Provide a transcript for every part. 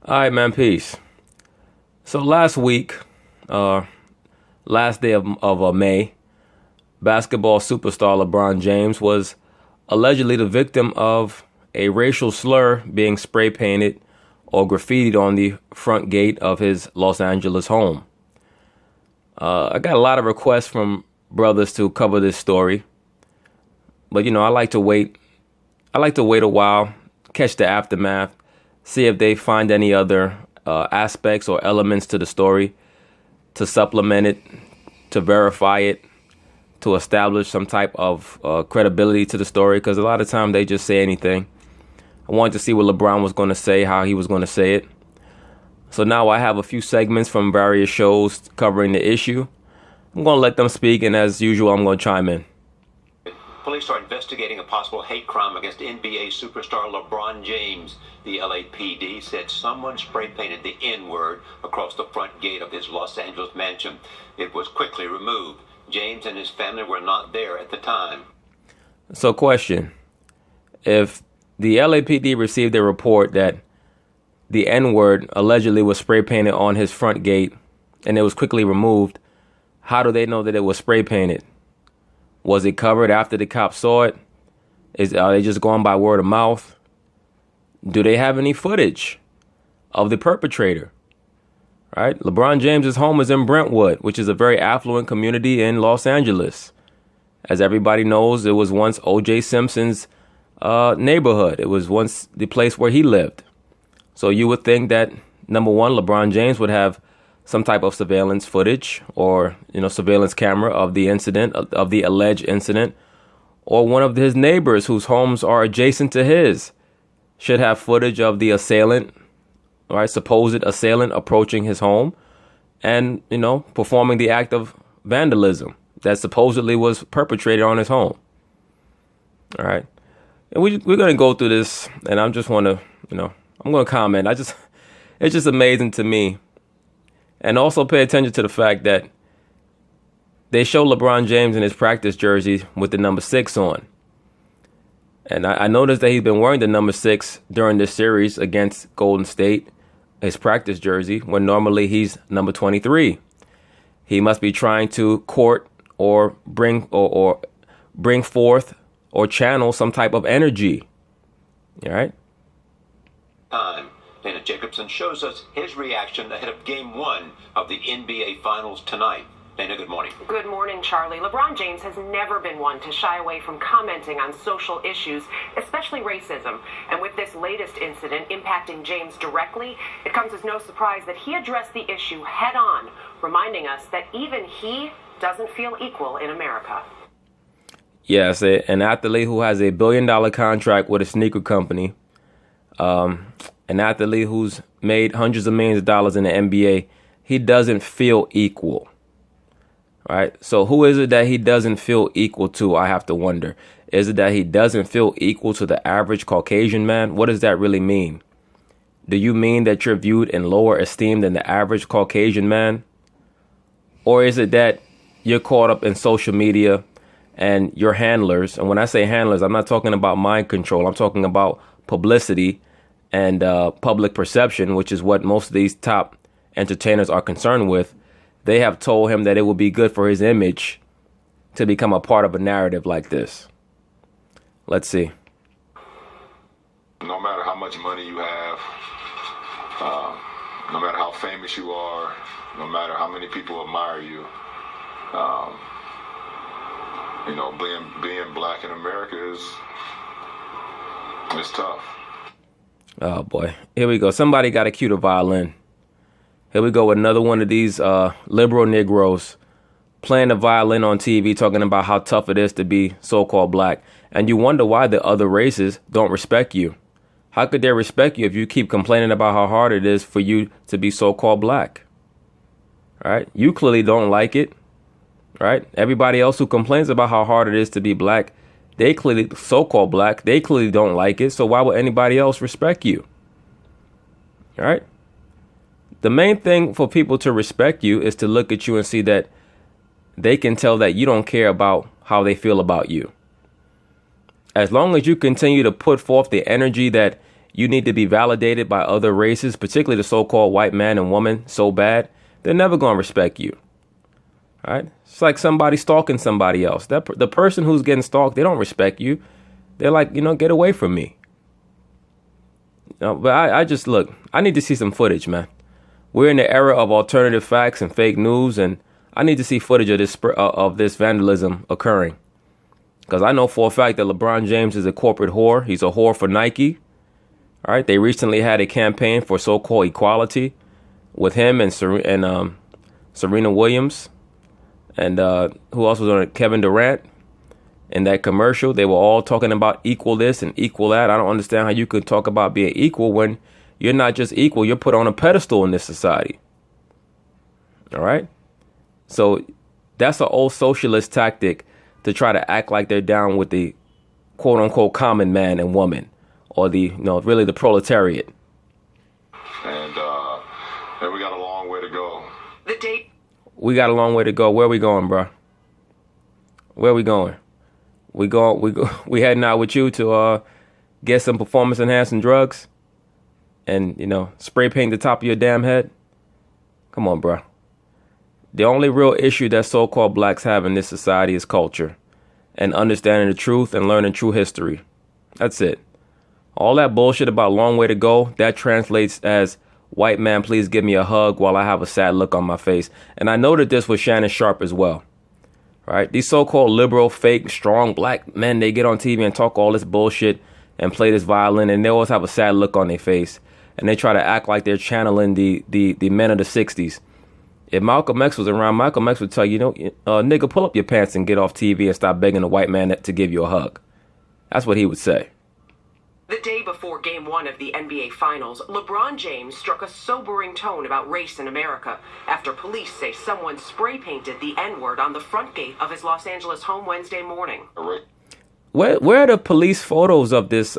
All right, man. Peace. So last week, last day of May, basketball superstar LeBron James was allegedly the victim of a racial slur being spray painted or graffitied on the front gate of his Los Angeles home. I got a lot of requests from brothers to cover this story, but I like to wait. I like to wait a while, catch the aftermath, see if they find any other aspects or elements to the story to supplement it, to verify it, to establish some type of credibility to the story. Because a lot of times they just say anything. I wanted to see what LeBron was going to say, how he was going to say it. So now I have a few segments from various shows covering the issue. I'm going to let them speak, and as usual, I'm going to chime in. Police are investigating a possible hate crime against NBA superstar LeBron James. The LAPD said someone spray painted the N-word across the front gate of his Los Angeles mansion. It was quickly removed. James and his family were not there at the time. So question, if the LAPD received a report that the N-word allegedly was spray painted on his front gate and it was quickly removed, how do they know that it was spray painted? Was it covered after the cops saw it? Are they just going by word of mouth? Do they have any footage of the perpetrator? Right? LeBron James's home is in Brentwood, which is a very affluent community in Los Angeles. As everybody knows, it was once O.J. Simpson's neighborhood. It was once the place where he lived. So you would think that, number one, LeBron James would have some type of surveillance footage or, surveillance camera of the incident, of the alleged incident, or one of his neighbors whose homes are adjacent to his should have footage of the assailant, right, supposed assailant approaching his home and, performing the act of vandalism that supposedly was perpetrated on his home. All right. And we're going to go through this, and I'm just want to, I'm going to comment. It's just amazing to me. And also pay attention to the fact that they show LeBron James in his practice jersey with the number 6 on. And I noticed that he's been wearing the number 6 during this series against Golden State, his practice jersey, when normally he's number 23. He must be trying to court or bring forth or channel some type of energy. All right. Dana Jacobson shows us his reaction ahead of Game 1 of the NBA Finals tonight. Dana, good morning. Good morning, Charlie. LeBron James has never been one to shy away from commenting on social issues, especially racism. And with this latest incident impacting James directly, it comes as no surprise that he addressed the issue head on, reminding us that even he doesn't feel equal in America. Yes, an athlete who has a $1 billion contract with a sneaker company, an athlete who's made hundreds of millions of dollars in the NBA, he doesn't feel equal. Right? So who is it that he doesn't feel equal to? I have to wonder. Is it that he doesn't feel equal to the average Caucasian man? What does that really mean? Do you mean that you're viewed in lower esteem than the average Caucasian man? Or is it that you're caught up in social media and your handlers? And when I say handlers, I'm not talking about mind control. I'm talking about publicity and public perception, which is what most of these top entertainers are concerned with. They have told him that it would be good for his image to become a part of a narrative like this. Let's see. No matter how much money you have, no matter how famous you are, no matter how many people admire you, being black in America is tough. Oh boy, here we go. Somebody got to cue the violin. Here we go with another one of these liberal Negroes playing the violin on TV, talking about how tough it is to be so-called black. And you wonder why the other races don't respect you. How could they respect you if you keep complaining about how hard it is for you to be so-called black? All right? You clearly don't like it. Right? Everybody else who complains about how hard it is to be black, they clearly, so-called black, they clearly don't like it. So why would anybody else respect you? All right? The main thing for people to respect you is to look at you and see that they can tell that you don't care about how they feel about you. As long as you continue to put forth the energy that you need to be validated by other races, particularly the so-called white man and woman, so bad, they're never going to respect you. All right? It's like somebody stalking somebody else. The person who's getting stalked, they don't respect you. They're like, get away from me. But I just, look, I need to see some footage, man. We're in the era of alternative facts and fake news, and I need to see footage of this vandalism occurring. Because I know for a fact that LeBron James is a corporate whore. He's a whore for Nike. All right. They recently had a campaign for so-called equality with him and Serena Williams. And who else was on it? Kevin Durant. In that commercial, they were all talking about equal this and equal that. I don't understand how you could talk about being equal when you're not just equal. You're put on a pedestal in this society. All right. So that's an old socialist tactic to try to act like they're down with the quote unquote common man and woman, or the, really the proletariat. And we got a long way to go. The date. We got a long way to go. Where we going, bro? Where we going? We heading out with you to get some performance enhancing drugs and, spray paint the top of your damn head? Come on, bro. The only real issue that so-called blacks have in this society is culture and understanding the truth and learning true history. That's it. All that bullshit about long way to go, that translates as white man, please give me a hug while I have a sad look on my face. And I noted this with Shannon Sharp as well. Right? These so-called liberal, fake, strong black men, they get on TV and talk all this bullshit and play this violin, and they always have a sad look on their face. And they try to act like they're channeling the men of the 60s. If Malcolm X was around, Malcolm X would tell you, nigga, pull up your pants and get off TV and stop begging a white man to give you a hug. That's what he would say. The day before Game 1 of the NBA Finals, LeBron James struck a sobering tone about race in America after police say someone spray-painted the N-word on the front gate of his Los Angeles home Wednesday morning. Where are the police photos of this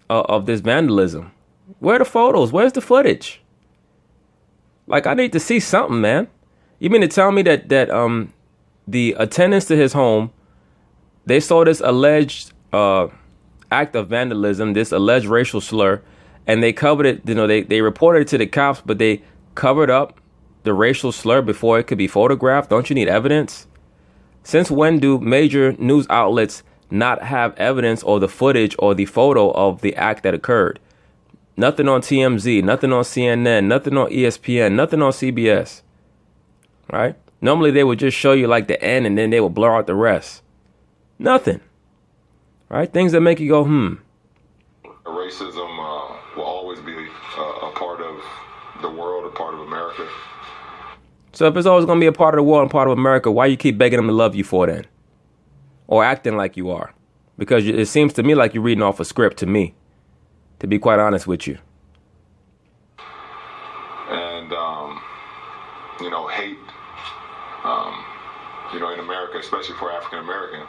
vandalism? Where are the photos? Where's the footage? Like, I need to see something, man. You mean to tell me that the attendants to his home, they saw this alleged act of vandalism, this alleged racial slur, and they covered it, they reported it to the cops, but they covered up the racial slur before it could be photographed? Don't you need evidence? Since when do major news outlets not have evidence or the footage or the photo of the act that occurred? Nothing on TMZ, nothing on CNN, nothing on ESPN, nothing on CBS. Right? Normally they would just show you like the end and then they would blur out the rest. Nothing. Right? Things that make you go, Racism will always be a part of the world, a part of America. So if it's always going to be a part of the world and part of America, why you keep begging them to love you for then? Or acting like you are? Because it seems to me like you're reading off a script to me, to be quite honest with you. And, hate, in America, especially for African American.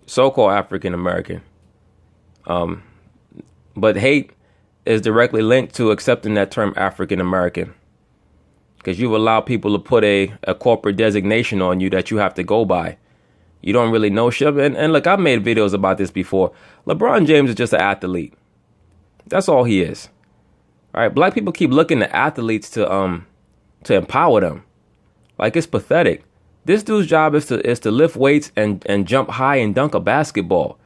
So-called African American. But hate is directly linked to accepting that term African American. Because you allow people to put a corporate designation on you that you have to go by. You don't really know shit. And look, I've made videos about this before. LeBron James is just an athlete. That's all he is. All right. Black people keep looking to athletes to empower them. Like, it's pathetic. This dude's job is to lift weights and jump high and dunk a basketball.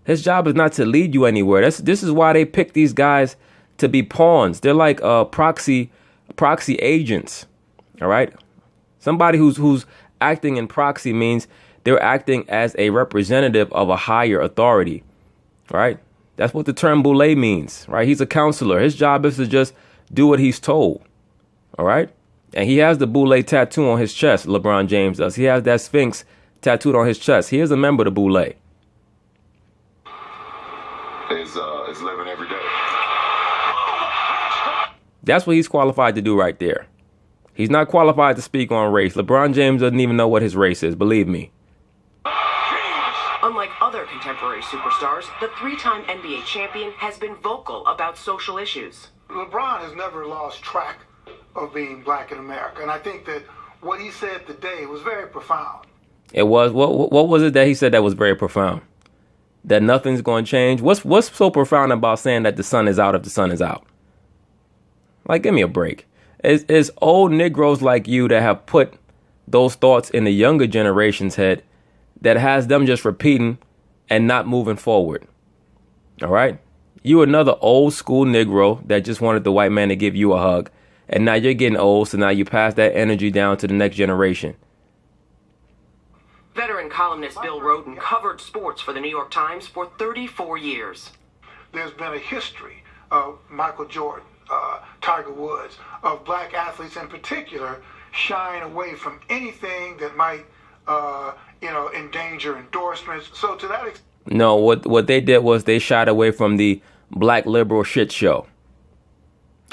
His job is not to lead you anywhere. This is why they pick these guys to be pawns. They're like proxy agents. All right. Somebody who's acting in proxy means they're acting as a representative of a higher authority. Right. That's what the term boule means. Right. He's a counselor. His job is to just do what he's told. All right. And he has the boule tattoo on his chest. LeBron James does. He has that Sphinx tattooed on his chest. He is a member of the boule. Is living every day. That's what he's qualified to do right there. He's not qualified to speak on race. LeBron James doesn't even know what his race is. Believe me. Unlike other contemporary superstars, the three-time NBA champion has been vocal about social issues. LeBron has never lost track of being black in America. And I think that what he said today was very profound. It was. What was it that he said that was very profound? that nothing's going to change? What's so profound about saying that the sun is out if the sun is out? Like, give me a break. It's old Negroes like you that have put those thoughts in the younger generation's head that has them just repeating and not moving forward. All right? You another old school Negro that just wanted the white man to give you a hug. And now you're getting old, so now you pass that energy down to the next generation. Veteran columnist Bill Rhoden covered sports for the New York Times for 34 years. There's been a history of Michael Jordan, Tiger Woods, of black athletes in particular, shying away from anything that might, endanger endorsements. So to that extent. No, what they did was they shied away from the black liberal shit show.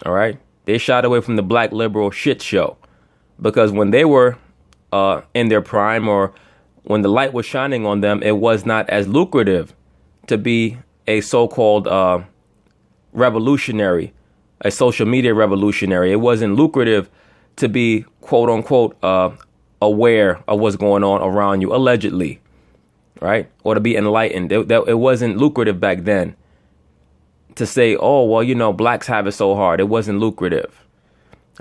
All right? They shied away from the black liberal shit show. Because when they were in their prime, or when the light was shining on them, it was not as lucrative to be a so-called revolutionary, a social media revolutionary. It wasn't lucrative to be, quote unquote, aware of what's going on around you, allegedly, right? Or to be enlightened. It wasn't lucrative back then to say, oh, well, blacks have it so hard. It wasn't lucrative.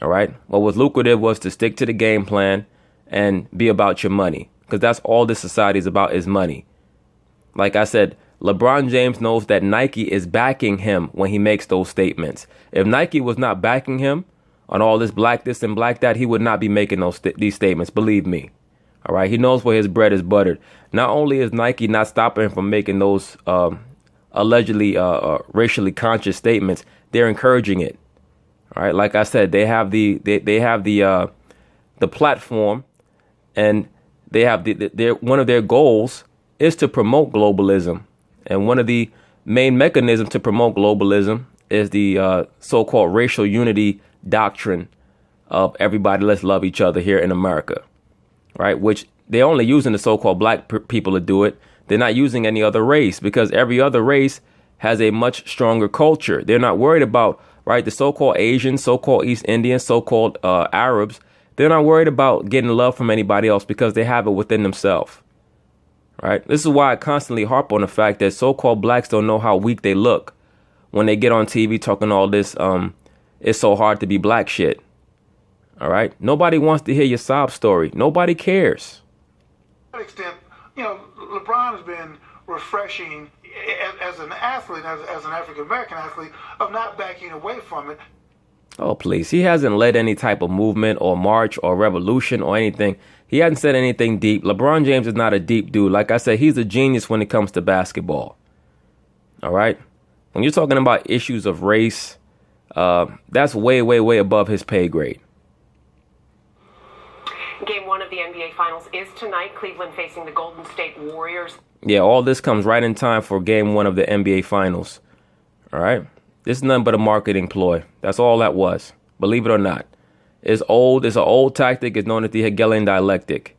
All right. What was lucrative was to stick to the game plan and be about your money, because that's all this society is about, is money. Like I said, LeBron James knows that Nike is backing him when he makes those statements. If Nike was not backing him on all this black this and black that, he would not be making these statements. Believe me. All right. He knows where his bread is buttered. Not only is Nike not stopping him from making those allegedly racially conscious statements, they're encouraging it. All right. Like I said, they have the platform, and they have one of their goals is to promote globalism. And one of the main mechanisms to promote globalism is the so-called racial unity doctrine of everybody, let's love each other here in America, right? Which they're only using the so-called black people to do it. They're not using any other race, because every other race has a much stronger culture. They're not worried about, right, the so-called Asians, so-called East Indians, so-called Arabs. They're not worried about getting love from anybody else because they have it within themselves. Right. This is why I constantly harp on the fact that so-called blacks don't know how weak they look when they get on TV talking all this. It's so hard to be black shit. All right. Nobody wants to hear your sob story. Nobody cares. To that extent, LeBron has been refreshing as an athlete, as an African-American athlete, of not backing away from it. Oh, please. He hasn't led any type of movement or march or revolution or anything. He hasn't said anything deep. LeBron James is not a deep dude. Like I said, he's a genius when it comes to basketball. All right. When you're talking about issues of race, that's way, way, way above his pay grade. Game 1 of the NBA Finals is tonight. Cleveland facing the Golden State Warriors. Yeah, all this comes right in time for Game 1 of the NBA Finals. All right. This is nothing but a marketing ploy. That's all that was. Believe it or not. It's old. It's an old tactic. It's known as the Hegelian dialectic.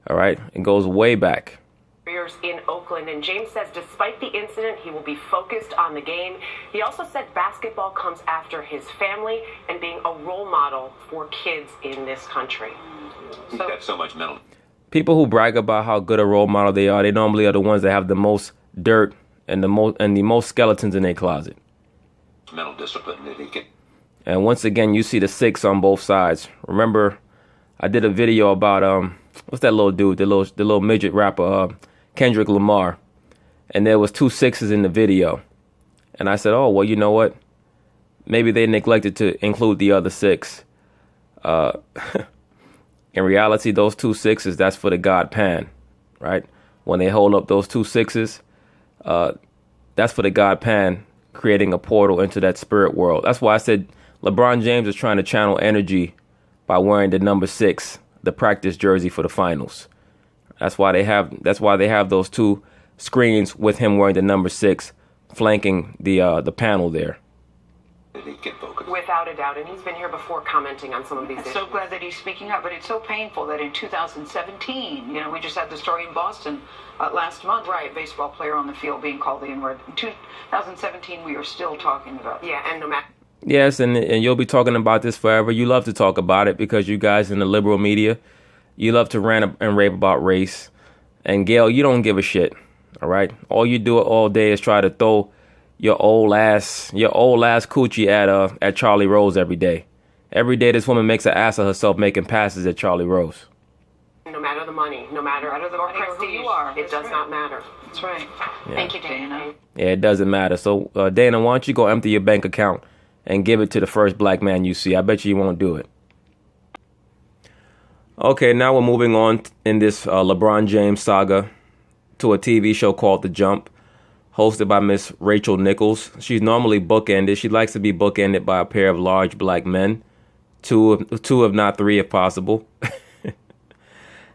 All right. It goes way back. Warriors in Oakland. And James says despite the incident, he will be focused on the game. He also said basketball comes after his family and being a role model for kids in this country. So that's so much mental. People who brag about how good a role model they normally are the ones that have the most dirt and the most skeletons in their closet. Mental discipline that he can. And once again, you see the six on both sides. Remember, I did a video about what's that little dude, the little midget rapper, Kendrick Lamar, and there was 2 6s in the video, and I said, oh well, you know what? Maybe they neglected to include the other 6. In reality, those 2 6s, that's for the God Pan, right? When they hold up those 2 6s, that's for the God Pan, creating a portal into that spirit world. That's why I said LeBron James is trying to channel energy by wearing the number 6, the practice jersey for the finals. That's why they have those 2 screens with him wearing the number 6, flanking the panel there. Without a doubt, and he's been here before commenting on some of these issues. So glad that he's speaking up, but it's so painful that in 2017, we just had the story in Boston last month, right? A baseball player on the field being called the N-word. In 2017, we are still talking about it. Yeah, and no matter. Yes, and you'll be talking about this forever. You love to talk about it because you guys in the liberal media, you love to rant and rave about race. And Gail, you don't give a shit. All right. All you do all day is try to throw your old ass coochie at Charlie Rose every day. Every day this woman makes an ass of herself making passes at Charlie Rose. No matter the money, no matter the money or who prestige, you are. it does not matter. That's right. Yeah. Thank you, Dana. Yeah, it doesn't matter. So, Dana, why don't you go empty your bank account and give it to the first black man you see? I bet you won't do it. Okay, now we're moving on in this LeBron James saga to a TV show called The Jump, hosted by Miss Rachel Nichols. She's normally bookended. She likes to be bookended by a pair of large black men, two if not three if possible.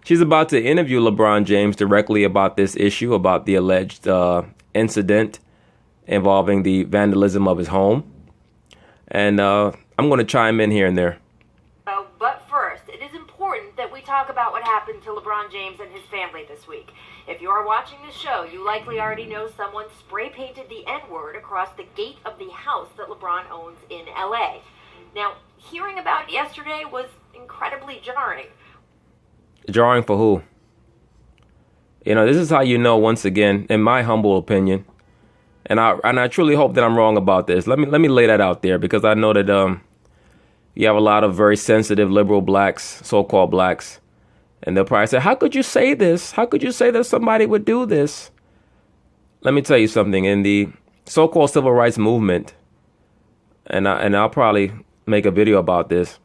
She's about to interview LeBron James directly about this issue, about the alleged incident involving the vandalism of his home. And I'm going to chime in here and there. But first, it is important that we talk about what happened to LeBron James and his family this week. If you are watching this show, you likely already know someone spray painted the N-word across the gate of the house that LeBron owns in LA. Now, hearing about it yesterday was incredibly jarring. Jarring for who? You know, this is how you know, once again, in my humble opinion, and I truly hope that I'm wrong about this. Let me lay that out there, because I know that you have a lot of very sensitive liberal blacks, so-called blacks, and they'll probably say, how could you say this? How could you say that somebody would do this? Let me tell you something. In the so-called civil rights movement, and I'll probably make a video about this,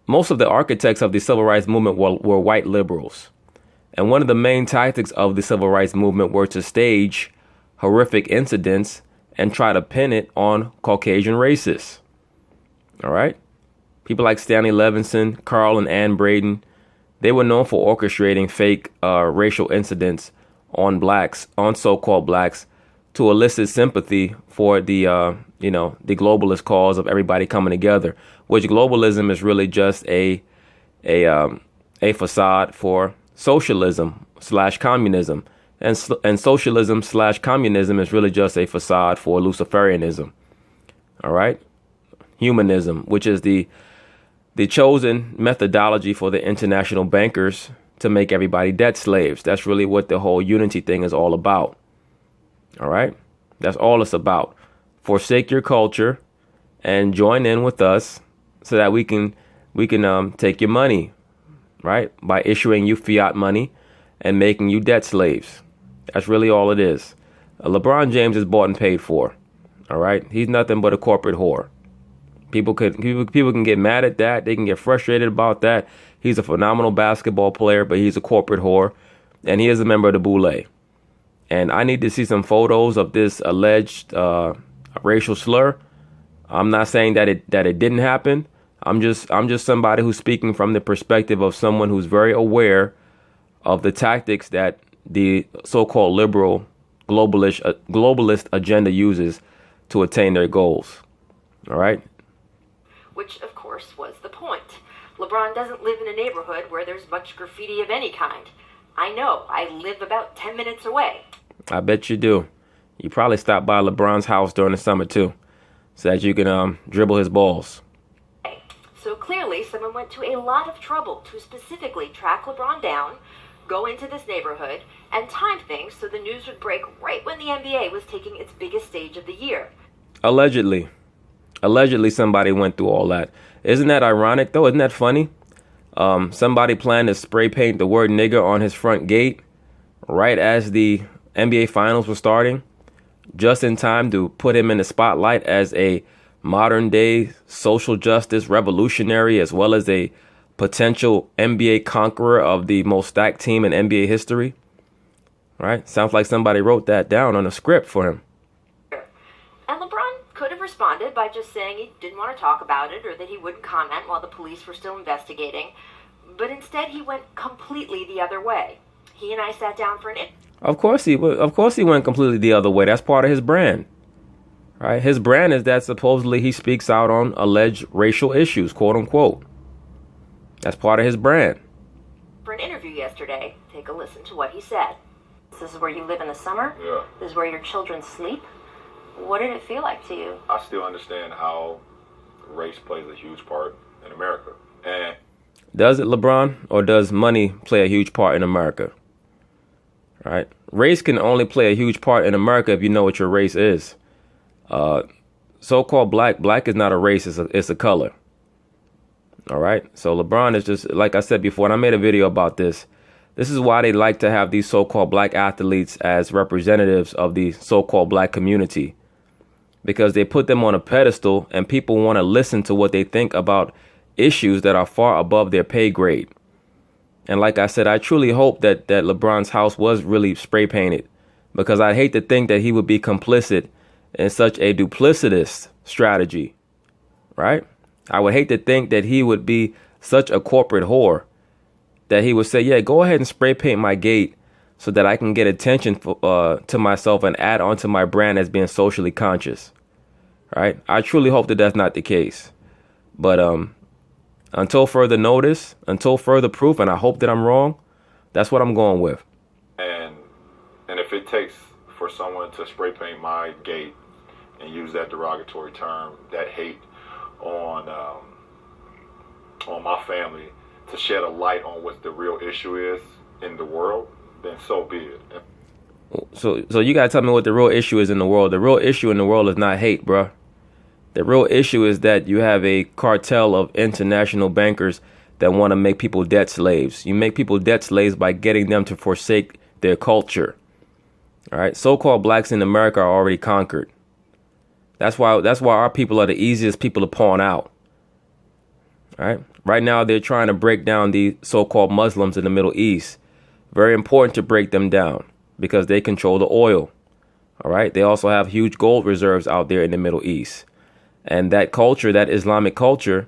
most of the architects of the civil rights movement were white liberals. And one of the main tactics of the civil rights movement were to stage horrific incidents and try to pin it on Caucasian racists. All right? People like Stanley Levinson, Carl and Ann Braden, they were known for orchestrating fake racial incidents on blacks, on so-called blacks, to elicit sympathy for the the globalist cause of everybody coming together, which globalism is really just a facade for socialism / communism, and socialism / communism is really just a facade for Luciferianism. All right, humanism, which is the chosen methodology for the international bankers to make everybody debt slaves. That's really what the whole unity thing is all about. All right, that's all it's about. Forsake your culture and join in with us so that we can take your money, right? By issuing you fiat money and making you debt slaves. That's really all it is. LeBron James is bought and paid for. All right, he's nothing but a corporate whore. People can get mad at that. They can get frustrated about that. He's a phenomenal basketball player, but he's a corporate whore, and he is a member of the Boule. And I need to see some photos of this alleged racial slur. I'm not saying that it didn't happen. I'm just somebody who's speaking from the perspective of someone who's very aware of the tactics that the so-called liberal globalist agenda uses to attain their goals. All right. Which, of course, was the point. LeBron doesn't live in a neighborhood where there's much graffiti of any kind. I know. I live about 10 minutes away. I bet you do. You probably stop by LeBron's house during the summer, too, so that you can dribble his balls. So clearly, someone went to a lot of trouble to specifically track LeBron down, go into this neighborhood, and time things so the news would break right when the NBA was taking its biggest stage of the year. Allegedly somebody went through all that. Isn't that ironic, though? Isn't that funny? Somebody planned to spray paint the word nigger on his front gate right as the NBA Finals were starting, just in time to put him in the spotlight as a modern-day social justice revolutionary, as well as a potential NBA conqueror of the most stacked team in NBA history. Right? Sounds like somebody wrote that down on a script for him. And LeBron could have responded by just saying he didn't want to talk about it or that he wouldn't comment while the police were still investigating. But instead, he went completely the other way. He and I sat down for an interview. Of course he went completely the other way. That's part of his brand. Right? His brand is that supposedly he speaks out on alleged racial issues, quote unquote. That's part of his brand. For an interview yesterday, take a listen to what he said. This is where you live in the summer? Yeah. This is where your children sleep? What did it feel like to you? I still understand how race plays a huge part in America. And does it, LeBron, or does money play a huge part in America? right? Race can only play a huge part in America if you know what your race is. So-called black is not a race, it's a color. All right. So LeBron is just, like I said before, and I made a video about this. This is why they like to have these so-called black athletes as representatives of the so-called black community, because they put them on a pedestal and people want to listen to what they think about issues that are far above their pay grade. And like I said, I truly hope that LeBron's house was really spray painted, because I'd hate to think that he would be complicit in such a duplicitous strategy, right? I would hate to think that he would be such a corporate whore that he would say, yeah, go ahead and spray paint my gate so that I can get attention to myself and add on to my brand as being socially conscious, right? I truly hope that that's not the case. But until further notice, until further proof, and I hope that I'm wrong, that's what I'm going with. And if it takes for someone to spray paint my gate and use that derogatory term, that hate on my family, to shed a light on what the real issue is in the world, then so be it. So you gotta tell me what the real issue is in the world. The real issue in the world is not hate, bruh. The real issue is that you have a cartel of international bankers that want to make people debt slaves. You make people debt slaves by getting them to forsake their culture. All right, so-called blacks in America are already conquered. That's why our people are the easiest people to pawn out. All right. Right now, they're trying to break down the so-called Muslims in the Middle East. Very important to break them down because they control the oil. All right. They also have huge gold reserves out there in the Middle East. And that culture, that Islamic culture,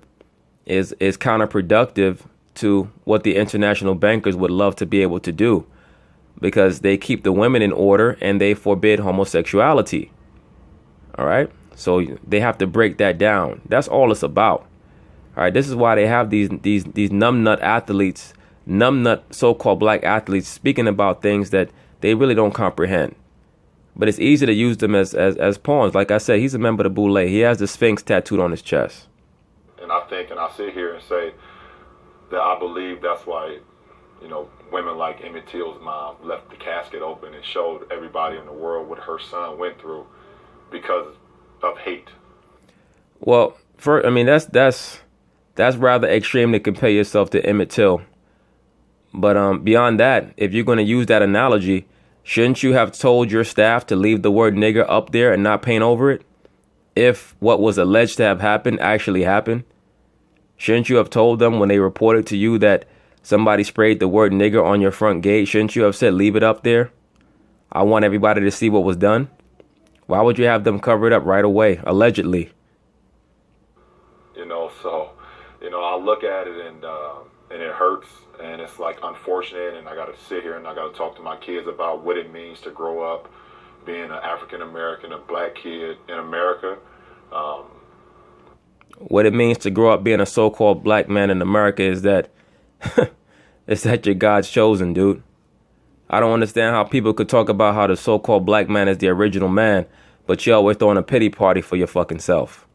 is counterproductive to what the international bankers would love to be able to do, because they keep the women in order and they forbid homosexuality. All right. So they have to break that down. That's all it's about. All right. This is why they have these numbnut athletes, numbnut so-called black athletes speaking about things that they really don't comprehend. But it's easy to use them as pawns. Like I said, he's a member of the Boule. He has the Sphinx tattooed on his chest. And I think, and I sit here and say that I believe that's why, women like Emmett Till's mom left the casket open and showed everybody in the world what her son went through because of hate. Well, that's rather extreme to compare yourself to Emmett Till. But beyond that, if you're going to use that analogy, shouldn't you have told your staff to leave the word nigger up there and not paint over it if what was alleged to have happened actually happened? Shouldn't you have told them when they reported to you that somebody sprayed the word nigger on your front gate? Shouldn't you have said, leave it up there? I want everybody to see what was done. Why would you have them cover it up right away, allegedly? I look at it and it hurts, and it's like unfortunate, and I got to sit here and I got to talk to my kids about what it means to grow up being an African American, a black kid in America. What it means to grow up being a so-called black man in America is that you're God's chosen, dude. I don't understand how people could talk about how the so-called black man is the original man, but you always throwing a pity party for your fucking self.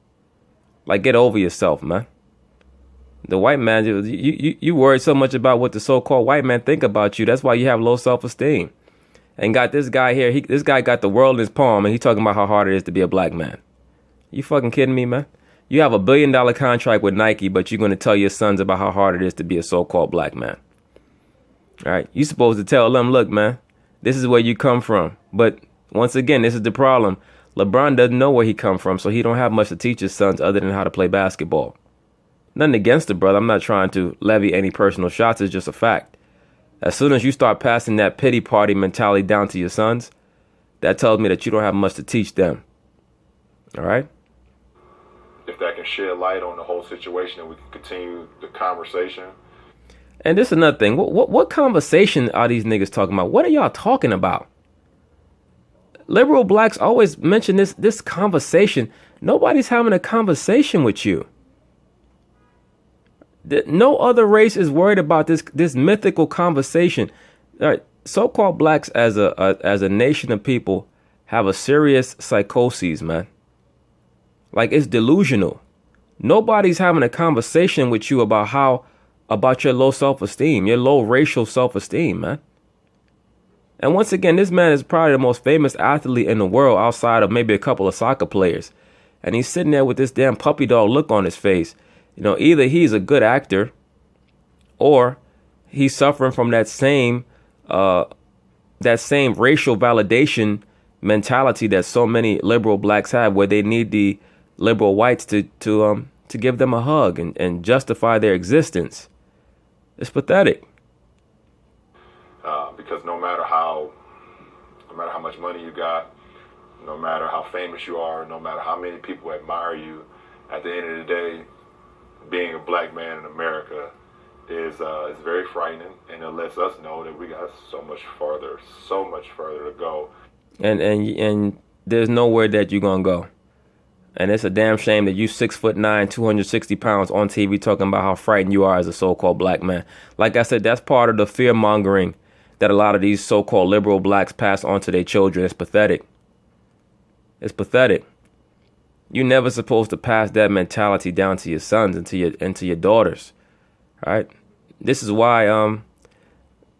Like, get over yourself, man. The white man, you worry so much about what the so-called white man think about you. That's why you have low self-esteem. And got this guy here, this guy got the world in his palm, and he talking about how hard it is to be a black man. You fucking kidding me, man? You have $1 billion contract with Nike, but you're going to tell your sons about how hard it is to be a so-called black man. All right. You supposed to tell them, look, man, this is where you come from. But once again, this is the problem. LeBron doesn't know where he come from, so he don't have much to teach his sons other than how to play basketball. Nothing against the brother. I'm not trying to levy any personal shots. It's just a fact. As soon as you start passing that pity party mentality down to your sons, that tells me that you don't have much to teach them. All right? If that can shed light on the whole situation and we can continue the conversation. And this is another thing. What conversation are these niggas talking about? What are y'all talking about? Liberal blacks always mention this conversation. Nobody's having a conversation with you. No other race is worried about this mythical conversation. All right, so-called blacks as a nation of people have a serious psychosis, man. Like, it's delusional. Nobody's having a conversation with you about your low self-esteem, your low racial self-esteem, man. And once again, this man is probably the most famous athlete in the world outside of maybe a couple of soccer players. And he's sitting there with this damn puppy dog look on his face. You know, either he's a good actor or he's suffering from that same racial validation mentality that so many liberal blacks have, where they need the liberal whites to give them a hug and justify their existence. It's pathetic. Because no matter how much money you got, no matter how famous you are, no matter how many people admire you, at the end of the day, being a black man in America is very frightening, and it lets us know that we got so much further to go. And there's nowhere that you're gonna go. And it's a damn shame that you 6'9", 260 pounds on TV talking about how frightened you are as a so-called black man. Like I said, that's part of the fear mongering that a lot of these so-called liberal blacks pass on to their children. It's pathetic. It's pathetic. You're never supposed to pass that mentality down to your sons and to your daughters. Right? This is why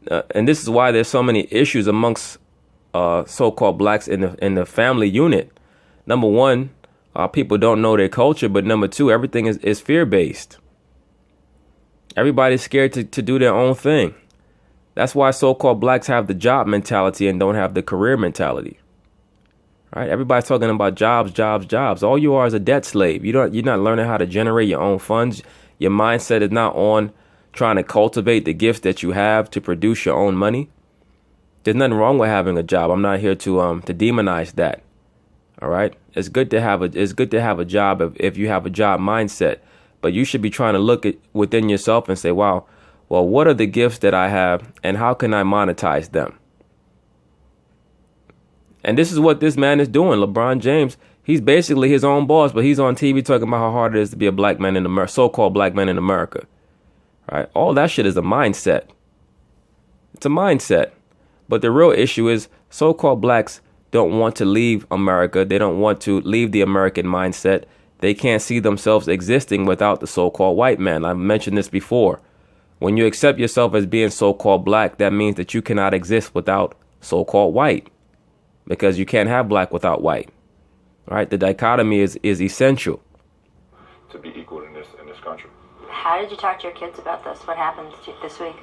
there's so many issues amongst so-called blacks in the family unit. Number one, people don't know their culture, but number two, everything is fear-based. Everybody's scared to do their own thing. That's why so-called blacks have the job mentality and don't have the career mentality. Right? Everybody's talking about jobs. All you are is a debt slave. You're not learning how to generate your own funds. Your mindset is not on trying to cultivate the gifts that you have to produce your own money. There's nothing wrong with having a job. I'm not here to demonize that. All right. It's good to have a job if you have a job mindset, but you should be trying to look at within yourself and say, wow, well, what are the gifts that I have and how can I monetize them? And this is what this man is doing. LeBron James, he's basically his own boss, but he's on TV talking about how hard it is to be a black man in America, so-called black man in America. Right? All that shit is a mindset. It's a mindset. But the real issue is so-called blacks don't want to leave America. They don't want to leave the American mindset. They can't see themselves existing without the so-called white man. I've mentioned this before. When you accept yourself as being so-called black, that means that you cannot exist without so-called white, because you can't have black without white. Right? The dichotomy is essential to be equal in this country. How did you talk to your kids about this? What happened this week?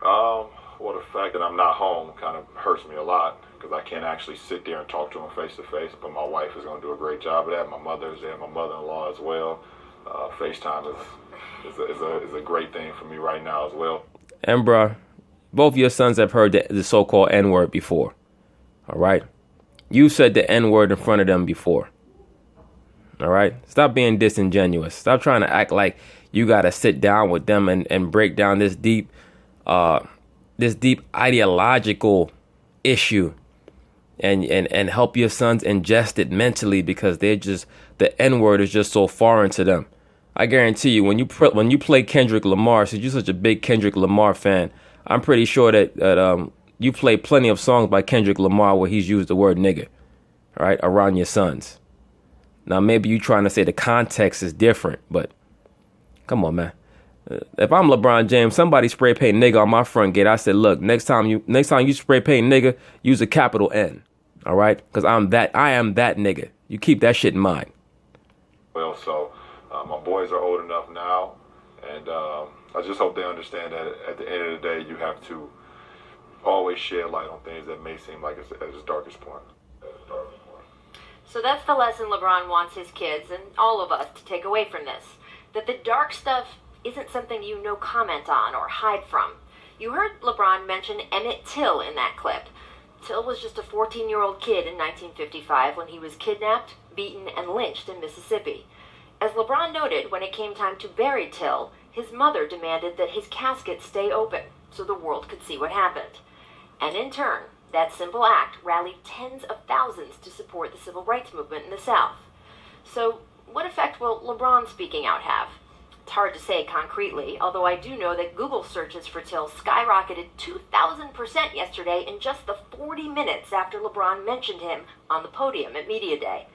Well, the fact that I'm not home kind of hurts me a lot, because I can't actually sit there and talk to them face to face. But my wife is going to do a great job of that. My mother's there, my mother-in-law as well. FaceTime is a great thing for me right now as well. And bruh, both your sons have heard the so-called N-word before. All right? You said the N-word in front of them before. All right? Stop being disingenuous. Stop trying to act like you got to sit down with them and break down this deep ideological issue and help your sons ingest it mentally, because the N-word is just so foreign to them. I guarantee you, when you play Kendrick Lamar, since you're such a big Kendrick Lamar fan, I'm pretty sure that you play plenty of songs by Kendrick Lamar where he's used the word nigger, all right, around your sons. Now, maybe you trying to say the context is different, but come on, man. If I'm LeBron James, somebody spray paint nigga on my front gate, I said, look, next time you spray paint nigga, use a capital N, all right? Because I am that nigga. You keep that shit in mind. Well, so my boys are old enough now, and I just hope they understand that at the end of the day, you have to always shed light on things that may seem like it's at its darkest point. So that's the lesson LeBron wants his kids and all of us to take away from this. That the dark stuff isn't something you no comment on or hide from. You heard LeBron mention Emmett Till in that clip. Till was just a 14-year-old kid in 1955 when he was kidnapped, beaten, and lynched in Mississippi. As LeBron noted, when it came time to bury Till, his mother demanded that his casket stay open so the world could see what happened. And in turn, that simple act rallied tens of thousands to support the civil rights movement in the South. So, what effect will LeBron speaking out have? It's hard to say concretely, although I do know that Google searches for Till skyrocketed 2,000% yesterday in just the 40 minutes after LeBron mentioned him on the podium at Media Day.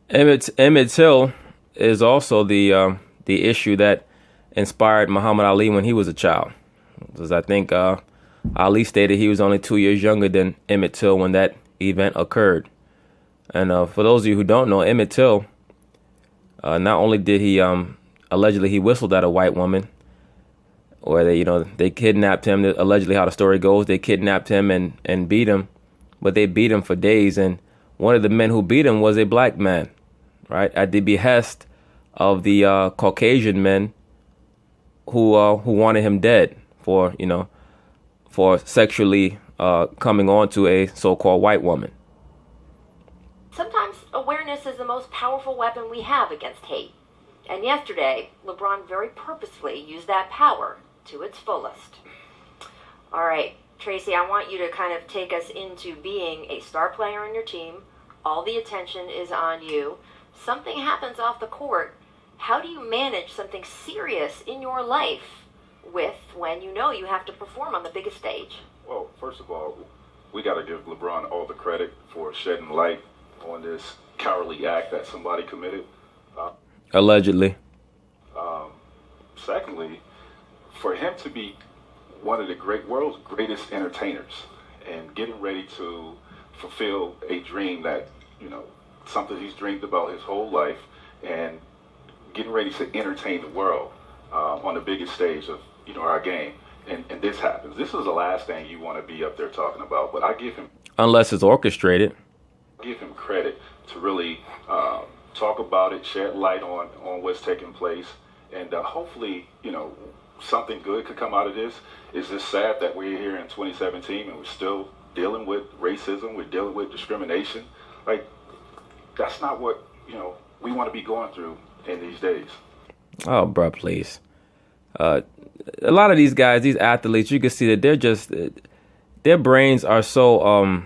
Emmett Till is also the issue that inspired Muhammad Ali when he was a child. Because I think Ali stated he was only 2 years younger than Emmett Till when that event occurred. And for those of you who don't know, Emmett Till, not only did he allegedly he whistled at a white woman, or they kidnapped him. Allegedly, how the story goes, they kidnapped him and beat him, but they beat him for days. And one of the men who beat him was a black man, right, at the behest of the Caucasian men who wanted him dead for sexually coming on to a so-called white woman. Sometimes awareness is the most powerful weapon we have against hate. And yesterday, LeBron very purposefully used that power to its fullest. All right, Tracy, I want you to kind of take us into being a star player on your team. All the attention is on you. Something happens off the court. How do you manage something serious in your life when you know you have to perform on the biggest stage? Well, first of all, we got to give LeBron all the credit for shedding light on this cowardly act that somebody committed. Allegedly. Secondly, for him to be one of the world's greatest entertainers and getting ready to fulfill a dream that, something he's dreamed about his whole life, and getting ready to entertain the world on the biggest stage of, our game. And this happens. This is the last thing you want to be up there talking about. But I give him... Unless it's orchestrated. Give him credit to really talk about it, shed light on what's taking place, and hopefully, something good could come out of this. It's just sad that we're here in 2017 and we're still dealing with racism, we're dealing with discrimination. Like, that's not what, we want to be going through in these days. Oh, bro, please. A lot of these guys, these athletes, you can see that they're just, their brains are so,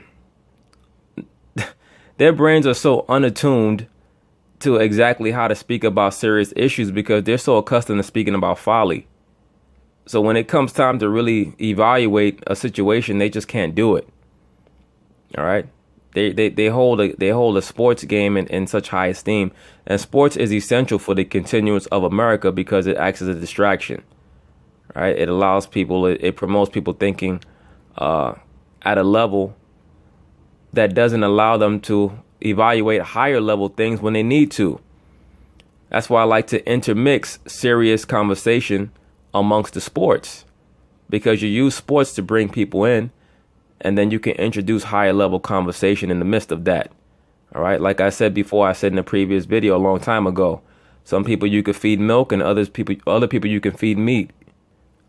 their brains are so unattuned to exactly how to speak about serious issues because they're so accustomed to speaking about folly. So when it comes time to really evaluate a situation, they just can't do it. All right. They hold a sports game in such high esteem, and sports is essential for the continuance of America because it acts as a distraction. Right. It allows people, it promotes people thinking at a level that doesn't allow them to evaluate higher level things when they need to. That's why I like to intermix serious conversation amongst the sports, because you use sports to bring people in, and then you can introduce higher level conversation in the midst of that. All right. Like I said before, I said in a previous video a long time ago, some people you could feed milk and other people you can feed meat.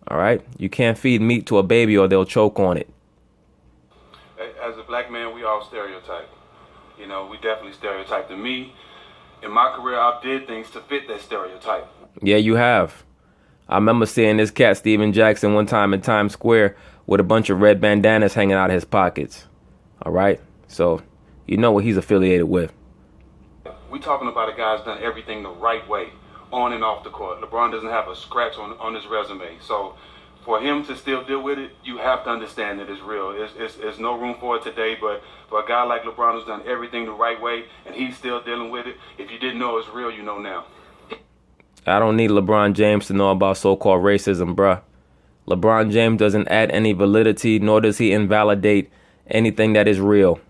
All right. You can't feed meat to a baby or they'll choke on it. As a black man, we all stereotype. We definitely stereotype. To me, in my career, I did things to fit that stereotype. Yeah, you have. I remember seeing this cat, Steven Jackson, one time in Times Square with a bunch of red bandanas hanging out of his pockets. All right? So, you know what he's affiliated with. We talking about a guy who's done everything the right way, on and off the court. LeBron doesn't have a scratch on his resume. So, for him to still deal with it, you have to understand that it's real. There's no room for it today, but for a guy like LeBron who's done everything the right way and he's still dealing with it, if you didn't know it's real, you know now. I don't need LeBron James to know about so-called racism, bruh. LeBron James doesn't add any validity, nor does he invalidate anything that is real.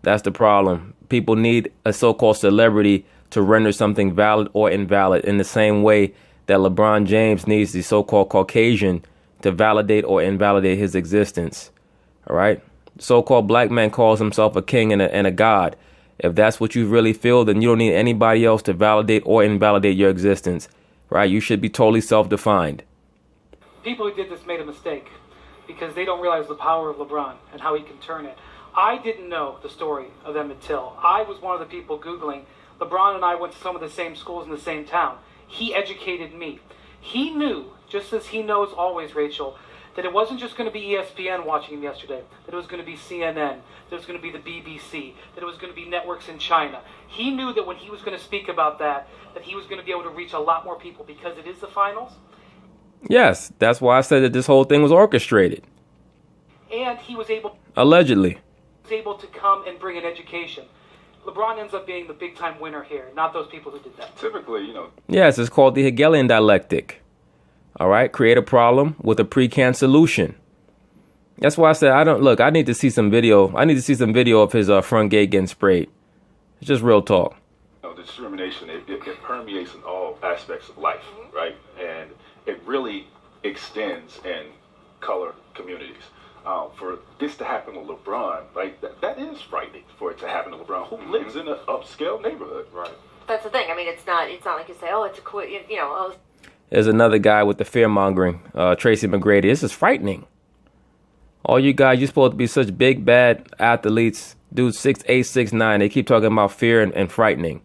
That's the problem. People need a so-called celebrity to render something valid or invalid in the same way that LeBron James needs the so-called Caucasian to validate or invalidate his existence. All right. So-called black man calls himself a king and a god. If that's what you really feel, then you don't need anybody else to validate or invalidate your existence. Right. You should be totally self-defined. People who did this made a mistake because they don't realize the power of LeBron and how he can turn it. I didn't know the story of Emmett Till. I was one of the people Googling. LeBron and I went to some of the same schools in the same town. He educated me. He knew, just as he knows always, Rachel, that it wasn't just going to be ESPN watching him yesterday, that it was going to be CNN, that it was going to be the BBC, that it was going to be networks in China. He knew that when he was going to speak about that he was going to be able to reach a lot more people because it is the finals. Yes, that's why I said that this whole thing was orchestrated. And he was able... Allegedly. ...was able to come and bring an education. LeBron ends up being the big-time winner here, not those people who did that. Typically, Yes, it's called the Hegelian dialectic. All right, create a problem with a pre-canned solution. That's why I said I need to see some video. I need to see some video of his front gate getting sprayed. It's just real talk. You know, the discrimination, it permeates in all aspects of life, right? And it really extends in color communities. For this to happen to LeBron, right, that is frightening for it to happen to LeBron, who lives in an upscale neighborhood. Right. That's the thing. I mean, it's not like you say, oh, it's a oh. There's another guy with the fear-mongering, Tracy McGrady. This is frightening. All you guys, you're supposed to be such big, bad athletes. Dudes 6'8", 6'9". They keep talking about fear and frightening.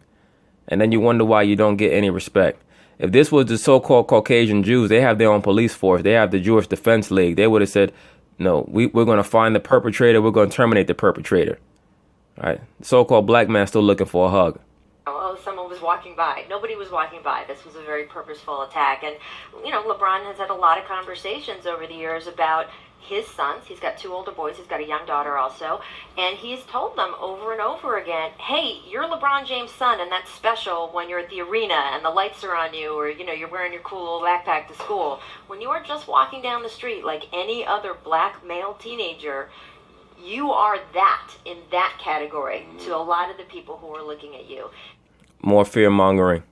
And then you wonder why you don't get any respect. If this was the so-called Caucasian Jews, they have their own police force. They have the Jewish Defense League. They would have said, no, we're going to find the perpetrator. We're going to terminate the perpetrator. All right. The so-called black man still looking for a hug. Oh, someone was walking by. Nobody was walking by. This was a very purposeful attack. And, LeBron has had a lot of conversations over the years about his sons. He's got 2 older boys. He's got a young daughter also. And he's told them over and over again, hey, you're LeBron James' son, and that's special when you're at the arena and the lights are on you, or, you're wearing your cool little backpack to school. When you are just walking down the street like any other black male teenager, you are that, in that category, to a lot of the people who are looking at you. More fear-mongering.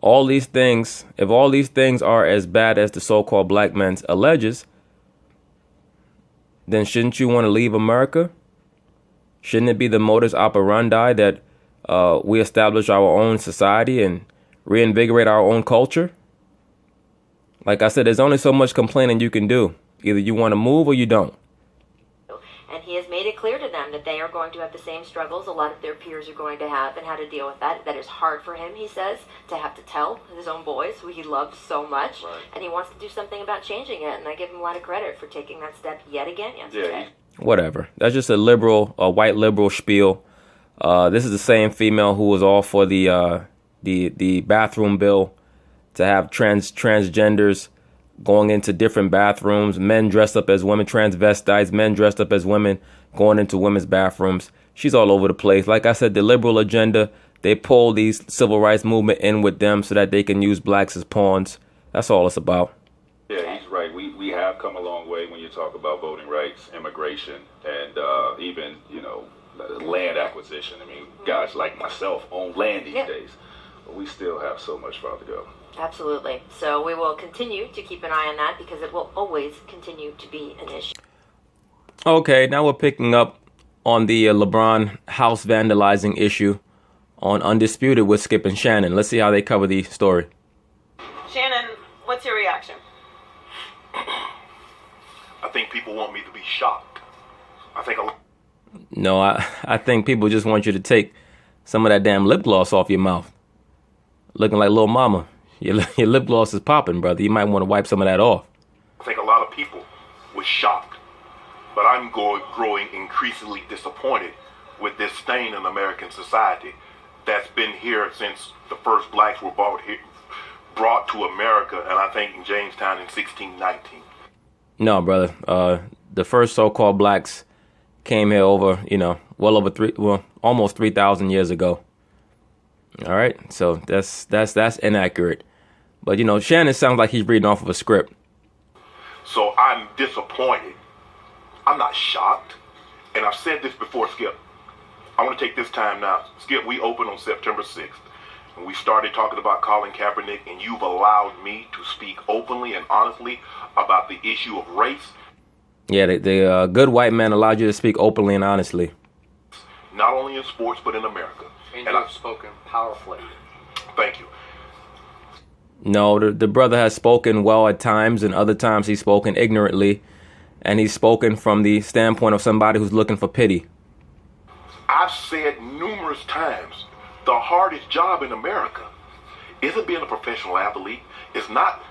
All these things, if all these things are as bad as the so-called black man alleges, then shouldn't you want to leave America? Shouldn't it be the modus operandi that we establish our own society and reinvigorate our own culture? Like I said, there's only so much complaining you can do. Either you want to move or you don't. And he has made it clear to them that they are going to have the same struggles a lot of their peers are going to have, and how to deal with that. That is hard for him, he says, to have to tell his own boys, who he loves so much. Right. And he wants to do something about changing it. And I give him a lot of credit for taking that step yet again yesterday. Yeah. Whatever. That's just a white liberal spiel. This is the same female who was all for the bathroom bill to have transgenders going into different bathrooms, men dressed up as women, transvestites, men dressed up as women going into women's bathrooms. She's all over the place. Like I said, the liberal agenda, they pull these civil rights movement in with them so that they can use blacks as pawns. That's all it's about. Yeah, he's right. We have come a long way when you talk about voting rights, immigration, and even, land acquisition. I mean, guys like myself own land these days, but we still have so much farther to go. Absolutely. So we will continue to keep an eye on that because it will always continue to be an issue. Okay, now we're picking up on the LeBron house vandalizing issue on Undisputed with Skip and Shannon. Let's see how they cover the story. Shannon, what's your reaction? I think people want me to be shocked. No, I think people just want you to take some of that damn lip gloss off your mouth. Looking like Lil Mama. Your lip gloss is popping, brother. You might want to wipe some of that off. I think a lot of people were shocked. But I'm growing increasingly disappointed with this stain in American society that's been here since the first blacks were brought to America, and I think in Jamestown in 1619. No, brother. The first so-called blacks came here over, almost 3,000 years ago. All right, so that's inaccurate. But, Shannon sounds like he's reading off of a script. So I'm disappointed. I'm not shocked. And I've said this before, Skip. I want to take this time now. Skip, we opened on September 6th. And we started talking about Colin Kaepernick, and you've allowed me to speak openly and honestly about the issue of race. Yeah, the good white man allowed you to speak openly and honestly. Not only in sports, but in America. And you have spoken powerfully. Thank you. No, the brother has spoken well at times, and other times he's spoken ignorantly, and he's spoken from the standpoint of somebody who's looking for pity. I've said numerous times, the hardest job in America isn't being a professional athlete. It's not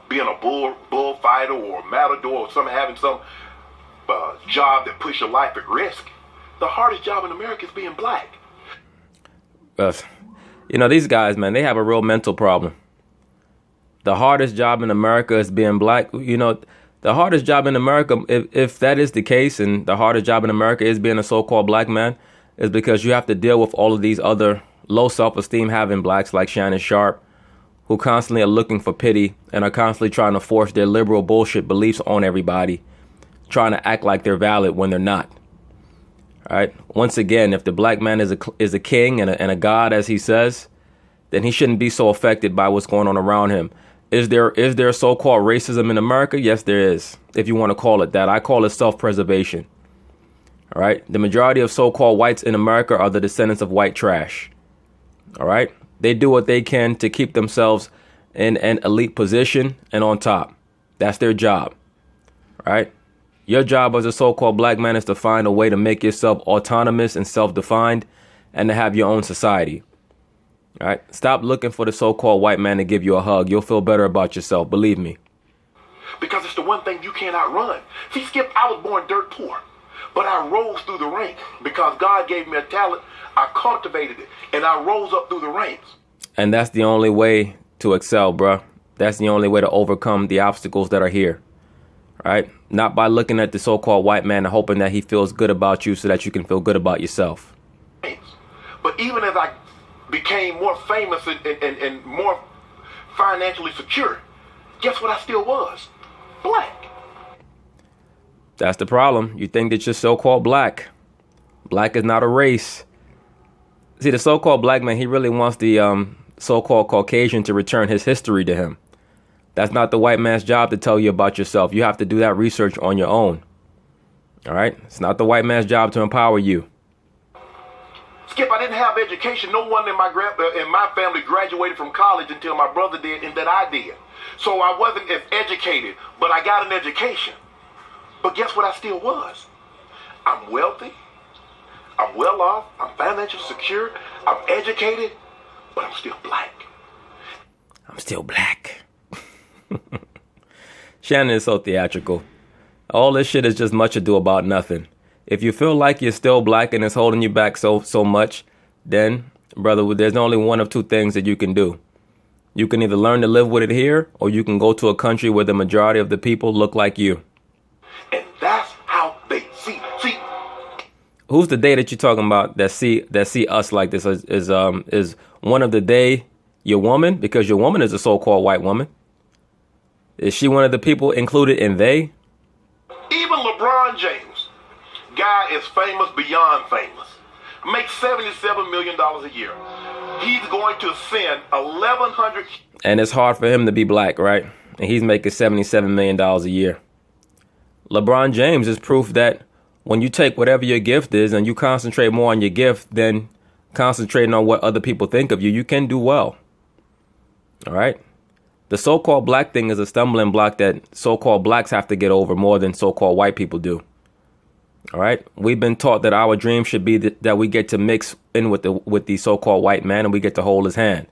being a bullfighter or a matador or having some job that puts your life at risk. The hardest job in America is being black. These guys, man, they have a real mental problem. The hardest job in America is being black. The hardest job in America, if that is the case, and the hardest job in America is being a so-called black man, is because you have to deal with all of these other low self-esteem having blacks like Shannon Sharp, who constantly are looking for pity and are constantly trying to force their liberal bullshit beliefs on everybody. trying to act like they're valid when they're not. All right. Once again, if the black man is a king and a god, as he says, then he shouldn't be so affected by what's going on around him. Is there so-called racism in America? Yes, there is. If you want to call it that, I call it self-preservation. All right. The majority of so-called whites in America are the descendants of white trash. All right. They do what they can to keep themselves in an elite position and on top. That's their job. Right. Your job as a so-called black man is to find a way to make yourself autonomous and self-defined and to have your own society. All right. Stop looking for the so-called white man to give you a hug. You'll feel better about yourself. Believe me. Because it's the one thing you cannot run. See, Skip, I was born dirt poor, but I rose through the ranks because God gave me a talent. I cultivated it and I rose up through the ranks. And that's the only way to excel, bruh. That's the only way to overcome the obstacles that are here. Right? Not by looking at the so-called white man and hoping that he feels good about you so that you can feel good about yourself. But even as I became more famous and more financially secure, guess what I still was? Black. That's the problem. You think that you're so-called black. Black is not a race. See, the so-called black man, he really wants the so-called Caucasian to return his history to him. That's not the white man's job to tell you about yourself. You have to do that research on your own. All right? It's not the white man's job to empower you. Skip, I didn't have education. No one in my family graduated from college until my brother did and that I did. So I wasn't as educated, but I got an education. But guess what I still was? I'm wealthy. I'm well off. I'm financially secure. I'm educated, but I'm still black. I'm still black. Shannon is so theatrical. All this shit is just much ado about nothing. If you feel like you're still black and it's holding you back so much, then, brother, there's only one of two things that you can do. You can either learn to live with it here, or you can go to a country where the majority of the people look like you. And that's how they see. Who's the they that you're talking about that see us like this? Is one of the they your woman? Because your woman is a so-called white woman. Is she one of the people included in they? Even LeBron James, guy is famous beyond famous, makes $77 million a year. He's going to send 1,100. And it's hard for him to be black, right? And he's making $77 million a year. LeBron James is proof that when you take whatever your gift is and you concentrate more on your gift than concentrating on what other people think of you, you can do well. All right. The so-called black thing is a stumbling block that so-called blacks have to get over more than so-called white people do. All right. We've been taught that our dream should be that we get to mix in with the so-called white man and we get to hold his hand.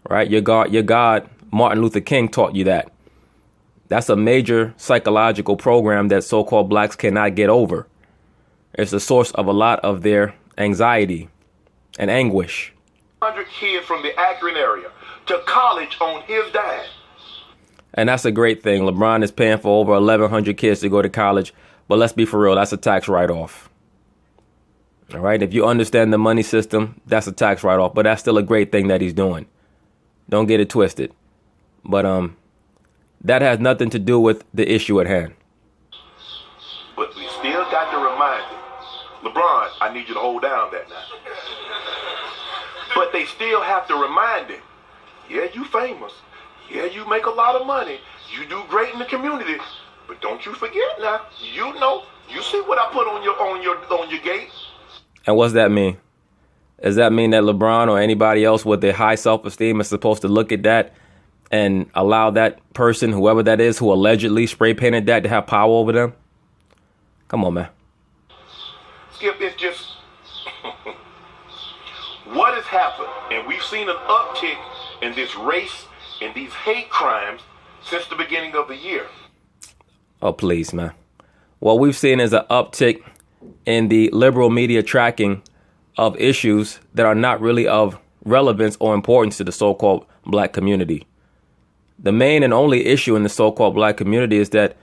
Right. Your God, Martin Luther King, taught you that. That's a major psychological program that so-called blacks cannot get over. It's the source of a lot of their anxiety and anguish. 100 kids from the Akron area to college on his dime. And that's a great thing. LeBron is paying for over 1,100 kids to go to college. But let's be for real, that's a tax write-off. All right. If you understand the money system, that's a tax write-off. But that's still a great thing that he's doing. Don't get it twisted. But that has nothing to do with the issue at hand. But we still got to remind him, LeBron, I need you to hold down that now. But they still have to remind him, yeah, you famous. Yeah, you make a lot of money. You do great in the community. But don't you forget now, you know, you see what I put on your gate. And what's that mean? Does that mean that LeBron or anybody else with a high self-esteem is supposed to look at that and allow that person, whoever that is, who allegedly spray painted that, to have power over them? Come on, man. Skip, it's just what has happened, and we've seen an uptick in this race and these hate crimes since the beginning of the year. Oh, please, man. What we've seen is an uptick in the liberal media tracking of issues that are not really of relevance or importance to the so-called black community. The main and only issue in the so-called black community is that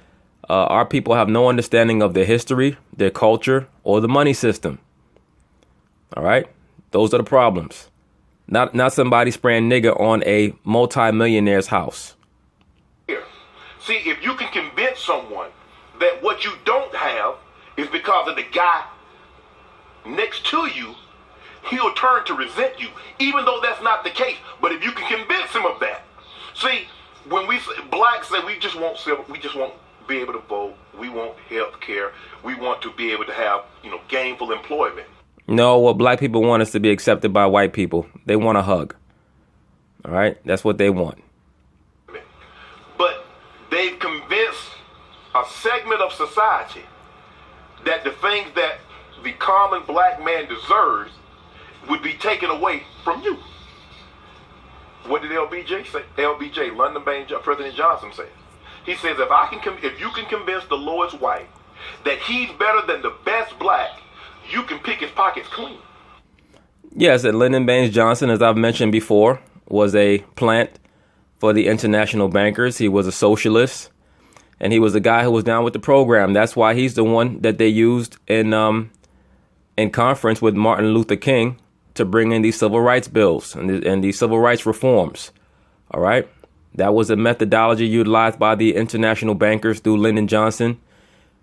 our people have no understanding of their history, their culture, or the money system. All right. Those are the problems. Not somebody spraying nigger on a multi-millionaire's house. See, if you can convince someone that what you don't have is because of the guy next to you, he'll turn to resent you, even though that's not the case. But if you can convince him of that. See, when we blacks say we just want be able to vote, we want health care, we want to be able to have, gainful employment. No, what black people want is to be accepted by white people. They want a hug. All right? That's what they want. But they've convinced a segment of society that the things that the common black man deserves would be taken away from you. What did LBJ say? LBJ, London Baines, President Johnson said. He says, if you can convince the lowest white that he's better than the best black, you can pick his pockets clean. Yes, and Lyndon Baines Johnson, as I've mentioned before, was a plant for the international bankers. He was a socialist, and he was a guy who was down with the program. That's why he's the one that they used in conference with Martin Luther King to bring in these civil rights bills and these civil rights reforms. All right. That was a methodology utilized by the international bankers through Lyndon Johnson,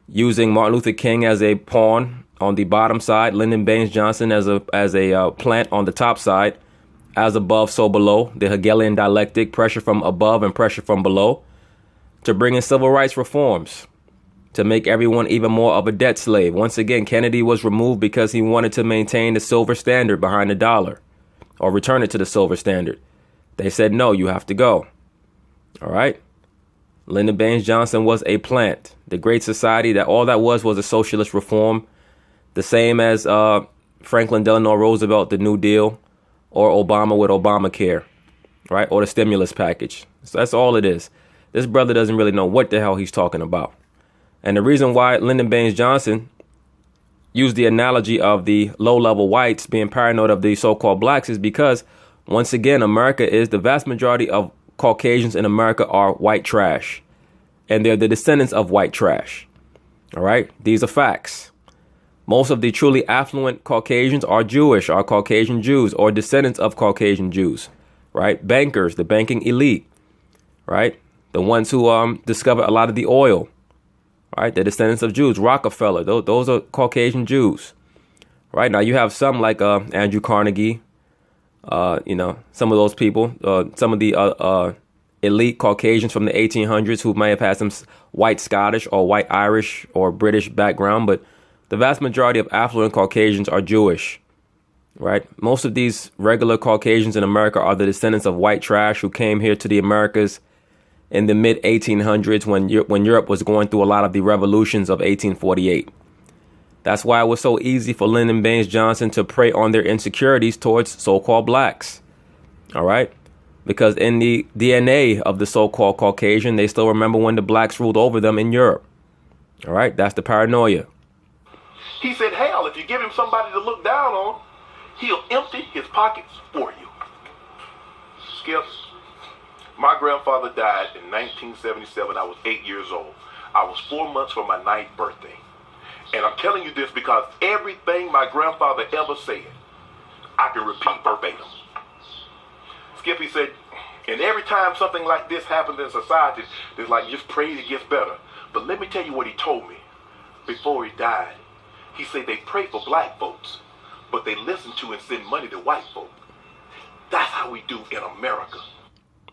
using Martin Luther King as a pawn on the bottom side, Lyndon Baines Johnson as a plant on the top side, as above, so below, the Hegelian dialectic, pressure from above and pressure from below, to bring in civil rights reforms, to make everyone even more of a debt slave. Once again, Kennedy was removed because he wanted to maintain the silver standard behind the dollar, or return it to the silver standard. They said, no, you have to go. All right. Lyndon Baines Johnson was a plant. The Great Society, that all that was a socialist reform, the same as Franklin Delano Roosevelt, the New Deal, or Obama with Obamacare, right? Or the stimulus package. So that's all it is. This brother doesn't really know what the hell he's talking about. And the reason why Lyndon Baines Johnson used the analogy of the low-level whites being paranoid of the so-called blacks is because, once again, the vast majority of Caucasians in America are white trash. And they're the descendants of white trash. All right? These are facts. Most of the truly affluent Caucasians are Jewish, are Caucasian Jews, or descendants of Caucasian Jews. Right? Bankers, the banking elite. Right? The ones who discovered a lot of the oil. Right? The descendants of Jews. Rockefeller. Those are Caucasian Jews. Right? Now you have some like Andrew Carnegie. Some of those people, some of the elite Caucasians from the 1800s who may have had some white Scottish or white Irish or British background, but the vast majority of affluent Caucasians are Jewish, right? Most of these regular Caucasians in America are the descendants of white trash who came here to the Americas in the mid 1800s when Europe was going through a lot of the revolutions of 1848. That's why it was so easy for Lyndon Baines Johnson to prey on their insecurities towards so-called blacks. All right. Because in the DNA of the so-called Caucasian, they still remember when the blacks ruled over them in Europe. All right. That's the paranoia. He said, hell, if you give him somebody to look down on, he'll empty his pockets for you. Skip, my grandfather died in 1977. I was 8 years old. I was 4 months from my 9th birthday. And I'm telling you this because everything my grandfather ever said, I can repeat verbatim. Skip, he said, and every time something like this happens in society, it's like, just pray it gets better. But let me tell you what he told me before he died. He said they pray for black folks, but they listen to and send money to white folk. That's how we do in America.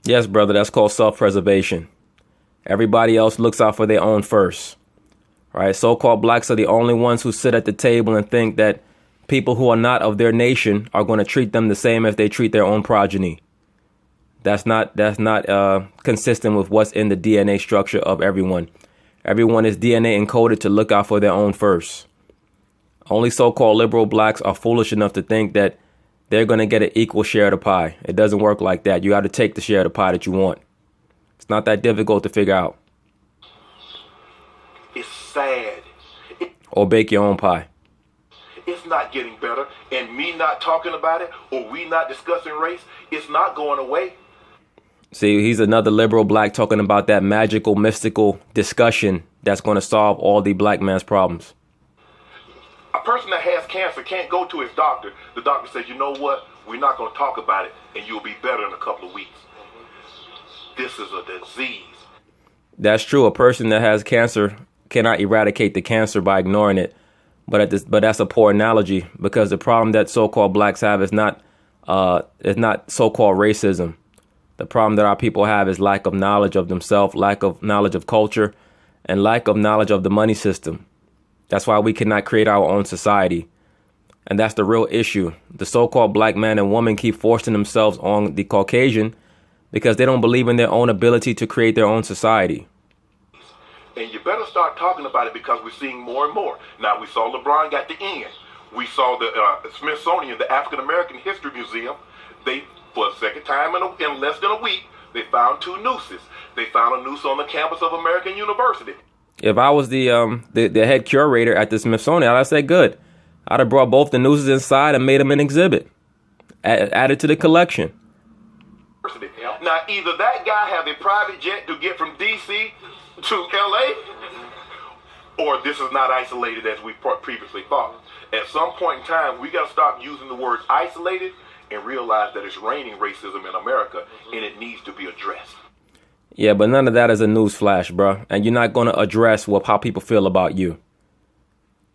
Yes, brother, that's called self-preservation. Everybody else looks out for their own first. Right? So-called blacks are the only ones who sit at the table and think that people who are not of their nation are going to treat them the same as they treat their own progeny. That's not consistent with what's in the DNA structure of everyone. Everyone is DNA encoded to look out for their own first. Only so-called liberal blacks are foolish enough to think that they're going to get an equal share of the pie. It doesn't work like that. You got to take the share of the pie that you want. It's not that difficult to figure out. It's sad. Or bake your own pie. It's not getting better. And me not talking about it or we not discussing race, it's not going away. See, he's another liberal black talking about that magical, mystical discussion that's going to solve all the black man's problems. A person that has cancer can't go to his doctor. The doctor says, you know what? We're not going to talk about it and you'll be better in a couple of weeks. This is a disease. That's true. A person that has cancer cannot eradicate the cancer by ignoring it. But that's a poor analogy, because the problem that so-called blacks have is not so-called racism. The problem that our people have is lack of knowledge of themselves, lack of knowledge of culture, and lack of knowledge of the money system. That's why we cannot create our own society. And that's the real issue. The so-called black man and woman keep forcing themselves on the Caucasian because they don't believe in their own ability to create their own society. And you better start talking about it, because we're seeing more and more. Now, we saw LeBron got the end. We saw the Smithsonian, the African American History Museum. They, for a second time in less than a week, they found 2 nooses. They found a noose on the campus of American University. If I was the head curator at the Smithsonian, I'd say good. I'd have brought both the nooses inside and made them an exhibit, added to the collection. Now, either that guy have a private jet to get from D.C. to L.A., or this is not isolated as we previously thought. At some point in time, we got to stop using the words isolated and realize that it's reigning racism in America, and it needs to be addressed. Yeah, but none of that is a news flash, bro. And you're not going to address how people feel about you.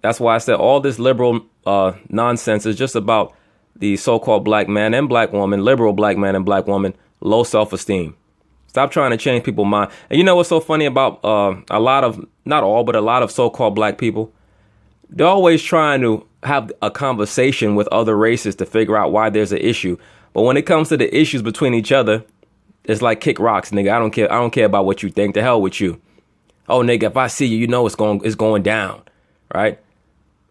That's why I said all this liberal nonsense is just about the so-called black man and black woman, liberal black man and black woman, low self-esteem. Stop trying to change people's mind. And you know what's so funny about a lot of, not all, but a lot of so-called black people? They're always trying to have a conversation with other races to figure out why there's an issue. But when it comes to the issues between each other, it's like kick rocks, nigga. I don't care about what you think. The hell with you. Oh, nigga, if I see you, you know it's going down, right?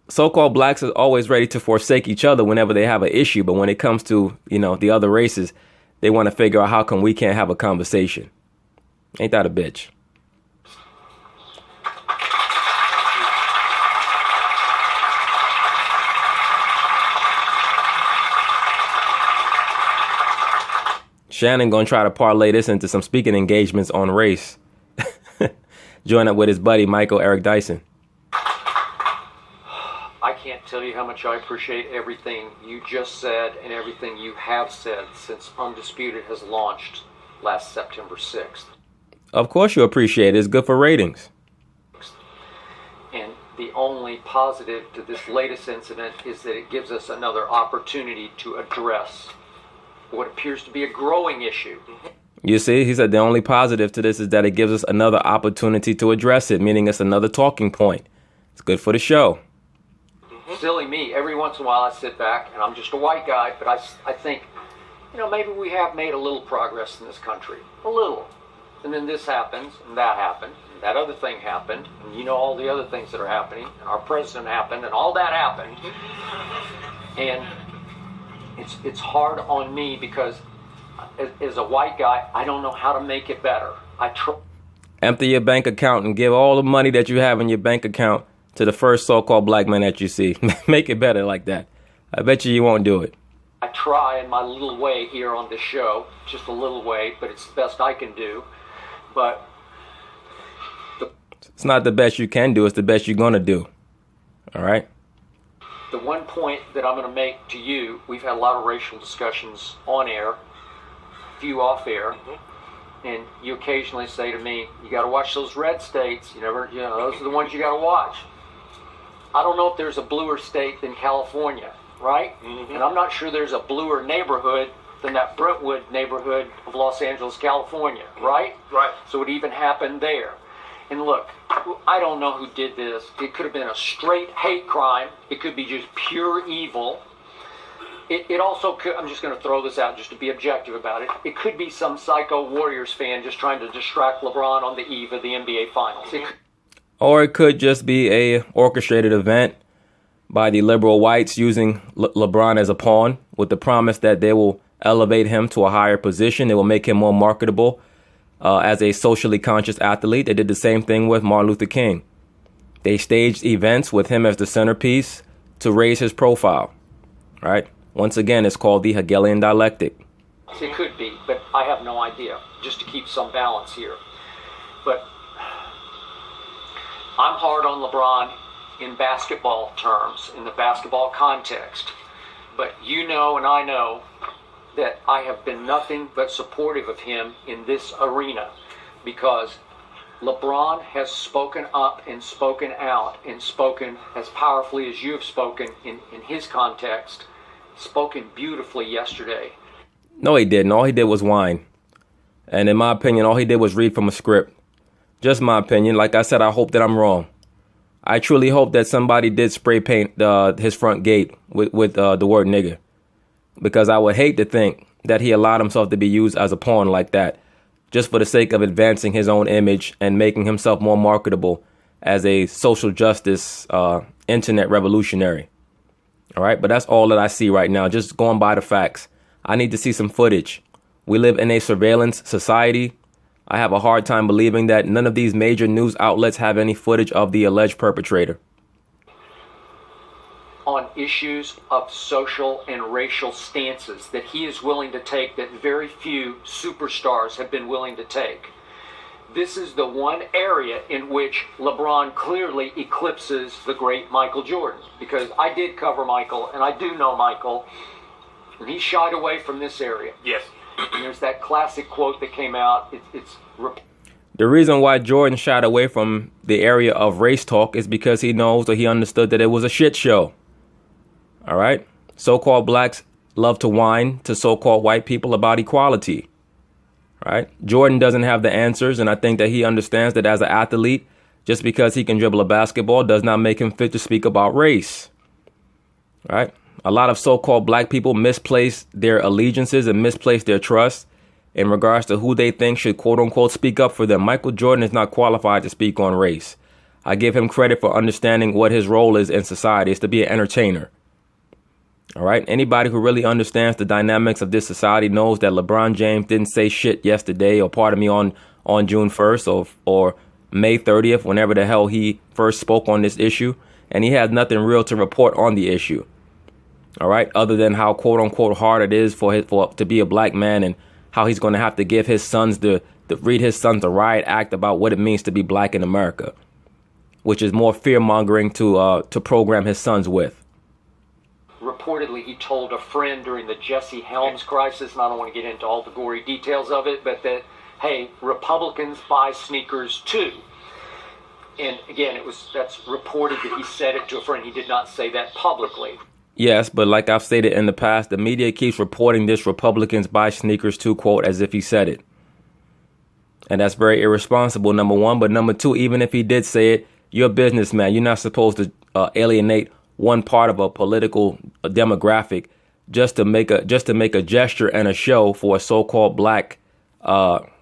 So-called blacks are always ready to forsake each other whenever they have an issue. But when it comes to, the other races, they want to figure out how come we can't have a conversation. Ain't that a bitch? Shannon gonna try to parlay this into some speaking engagements on race. Join up with his buddy Michael Eric Dyson. I can't tell you how much I appreciate everything you just said and everything you have said since Undisputed has launched last September 6th. Of course you appreciate it. It's good for ratings. And the only positive to this latest incident is that it gives us another opportunity to address what appears to be a growing issue. You see, he said the only positive to this is that it gives us another opportunity to address it, meaning it's another talking point. It's good for the show. Silly me, every once in a while I sit back, and I'm just a white guy, but I think, maybe we have made a little progress in this country. A little. And then this happens, and that happened, and that other thing happened, and all the other things that are happening, and our president happened, and all that happened. And it's hard on me because as a white guy, I don't know how to make it better. Empty your bank account and give all the money that you have in your bank account to the first so-called black man that you see. Make it better like that. I bet you won't do it. I try in my little way here on this show, just a little way, but it's the best I can do. But it's not the best you can do, it's the best you're going to do. All right? The one point that I'm going to make to you, we've had a lot of racial discussions on air, a few off air, and you occasionally say to me, you got to watch those red states. Those are the ones you got to watch. I don't know if there's a bluer state than California, right? And I'm not sure there's a bluer neighborhood than that Brentwood neighborhood of Los Angeles, California, right? Right. So it even happened there. And look, I don't know who did this. It could have been a straight hate crime. It could be just pure evil. It also could, I'm just going to throw this out just to be objective about it. It could be some psycho Warriors fan just trying to distract LeBron on the eve of the NBA Finals. Or it could just be a orchestrated event by the liberal whites using LeBron as a pawn with the promise that they will elevate him to a higher position. They will make him more marketable as a socially conscious athlete. They did the same thing with Martin Luther King. They staged events with him as the centerpiece to raise his profile, right? Once again, it's called the Hegelian dialectic. It could be, but I have no idea, just to keep some balance here. But I'm hard on LeBron in basketball terms, in the basketball context. But you know and I know that I have been nothing but supportive of him in this arena because LeBron has spoken up and spoken out and spoken as powerfully as you have spoken in his context, spoken beautifully yesterday. No, he didn't. All he did was whine. And in my opinion, all he did was read from a script. Just my opinion. Like I said, I hope that I'm wrong. I truly hope that somebody did spray paint his front gate with the word nigger. Because I would hate to think that he allowed himself to be used as a pawn like that, just for the sake of advancing his own image and making himself more marketable as a social justice internet revolutionary. All right, but that's all that I see right now, just going by the facts. I need to see some footage. We live in a surveillance society. I have a hard time believing that none of these major news outlets have any footage of the alleged perpetrator. On issues of social and racial stances that he is willing to take that very few superstars have been willing to take. This is the one area in which LeBron clearly eclipses the great Michael Jordan. Because I did cover Michael, and I do know Michael, and he shied away from this area. Yes. And there's that classic quote that came out. The reason why Jordan shied away from the area of race talk is because he knows, or he understood, that it was a shit show. All right. So-called blacks love to whine to so-called white people about equality. Right. Jordan doesn't have the answers. And I think that he understands that as an athlete, just because he can dribble a basketball does not make him fit to speak about race. Right. A lot of so-called black people misplace their allegiances and misplace their trust in regards to who they think should, quote unquote, speak up for them. Michael Jordan is not qualified to speak on race. I give him credit for understanding what his role is in society. It's to be an entertainer. All right. Anybody who really understands the dynamics of this society knows that LeBron James didn't say shit yesterday, or pardon me, on June 1st or May 30th, whenever the hell he first spoke on this issue. And he has nothing real to report on the issue. All right. Other than how, quote unquote, hard it is to be a black man, and how he's going to have to give his sons read his sons the riot act about what it means to be black in America, which is more fear mongering to program his sons with. Reportedly, he told a friend during the Jesse Helms crisis, and I don't want to get into all the gory details of it, but that, hey, Republicans buy sneakers too. And again, that's reported that he said it to a friend. He did not say that publicly. Yes, but like I've stated in the past, the media keeps reporting this Republicans buy sneakers too, quote, as if he said it. And that's very irresponsible, number one. But number two, even if he did say it, you're a businessman. You're not supposed to alienate one part of a political demographic just to make a gesture and a show for a so-called black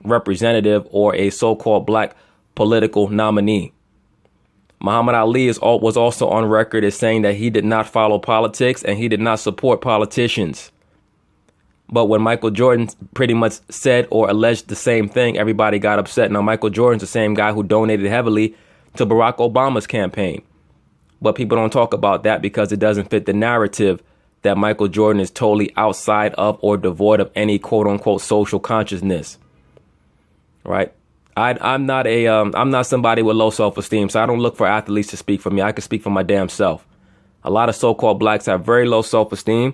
representative or a so-called black political nominee. Muhammad Ali was also on record as saying that he did not follow politics and he did not support politicians. But when Michael Jordan pretty much said or alleged the same thing, everybody got upset. Now, Michael Jordan's the same guy who donated heavily to Barack Obama's campaign. But people don't talk about that because it doesn't fit the narrative that Michael Jordan is totally outside of or devoid of any quote unquote social consciousness. Right. I'm not somebody with low self-esteem, so I don't look for athletes to speak for me. I can speak for my damn self. A lot of so-called blacks have very low self-esteem.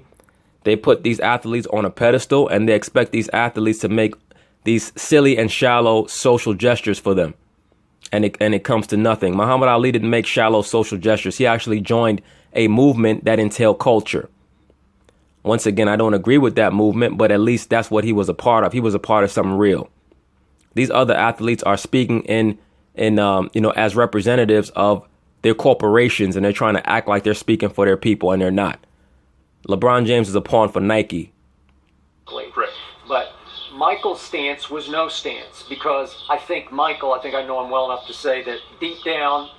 They put these athletes on a pedestal and they expect these athletes to make these silly and shallow social gestures for them. And it comes to nothing. Muhammad Ali didn't make shallow social gestures. He actually joined a movement that entailed culture. Once again, I don't agree with that movement, but at least that's what he was a part of. He was a part of something real. These other athletes are speaking in as representatives of their corporations, and they're trying to act like they're speaking for their people, and they're not. LeBron James is a pawn for Nike. But Michael's stance was no stance, because I think I know him well enough to say that deep down,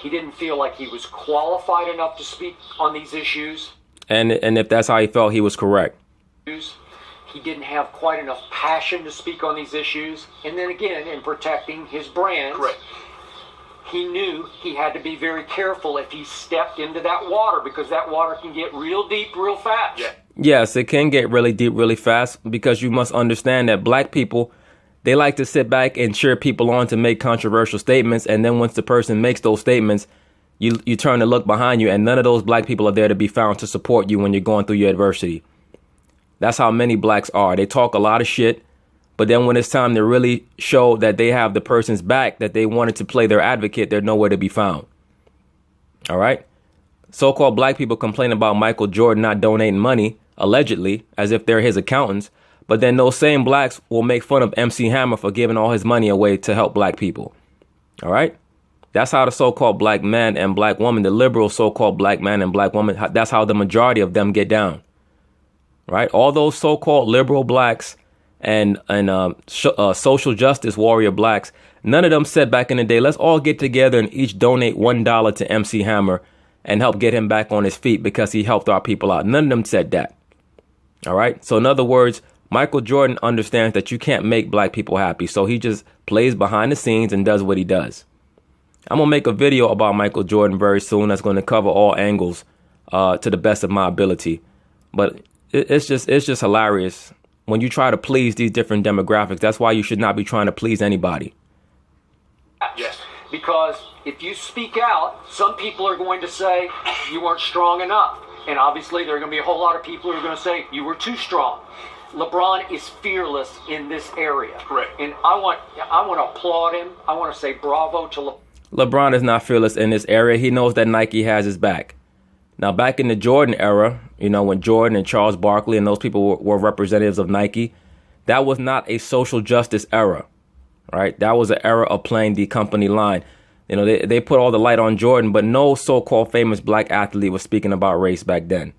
he didn't feel like he was qualified enough to speak on these issues. And if that's how he felt, he was correct. He didn't have quite enough passion to speak on these issues. And then again, in protecting his brand, he knew he had to be very careful if he stepped into that water, because that water can get real deep real fast. Yes, it can get really deep really fast, because you must understand that black people, they like to sit back and cheer people on to make controversial statements. And then once the person makes those statements, you turn to look behind you, and none of those black people are there to be found to support you when you're going through your adversity. That's how many blacks are. They talk a lot of shit, But then when it's time to really show that they have the person's back, that they wanted to play their advocate, they're nowhere to be found. All right. So-called black people complain about Michael Jordan not donating money, allegedly, as if they're his accountants. But then those same blacks will make fun of MC Hammer for giving all his money away to help black people. All right. That's how the so-called black man and black woman, the liberal so-called black man and black woman, that's how the majority of them get down. Right. All those so-called liberal blacks and social justice warrior blacks, none of them said back in the day, let's all get together and each donate $1 to MC Hammer and help get him back on his feet because he helped our people out. None of them said that. All right. So in other words, Michael Jordan understands that you can't make black people happy. So he just plays behind the scenes and does what he does. I'm going to make a video about Michael Jordan very soon that's going to cover all angles to the best of my ability. But it's just hilarious when you try to please these different demographics. That's why you should not be trying to please anybody. Yes. Because if you speak out, some people are going to say you weren't strong enough. And obviously there are going to be a whole lot of people who are going to say you were too strong. LeBron is fearless in this area. Correct. And I want to applaud him. I want to say bravo to LeBron is not fearless in this area. He knows that Nike has his back. Now, back in the Jordan era, you know, when Jordan and Charles Barkley and those people were representatives of Nike, that was not a social justice era, right? That was an era of playing the company line. You know, they put all the light on Jordan, but no so-called famous black athlete was speaking about race back then,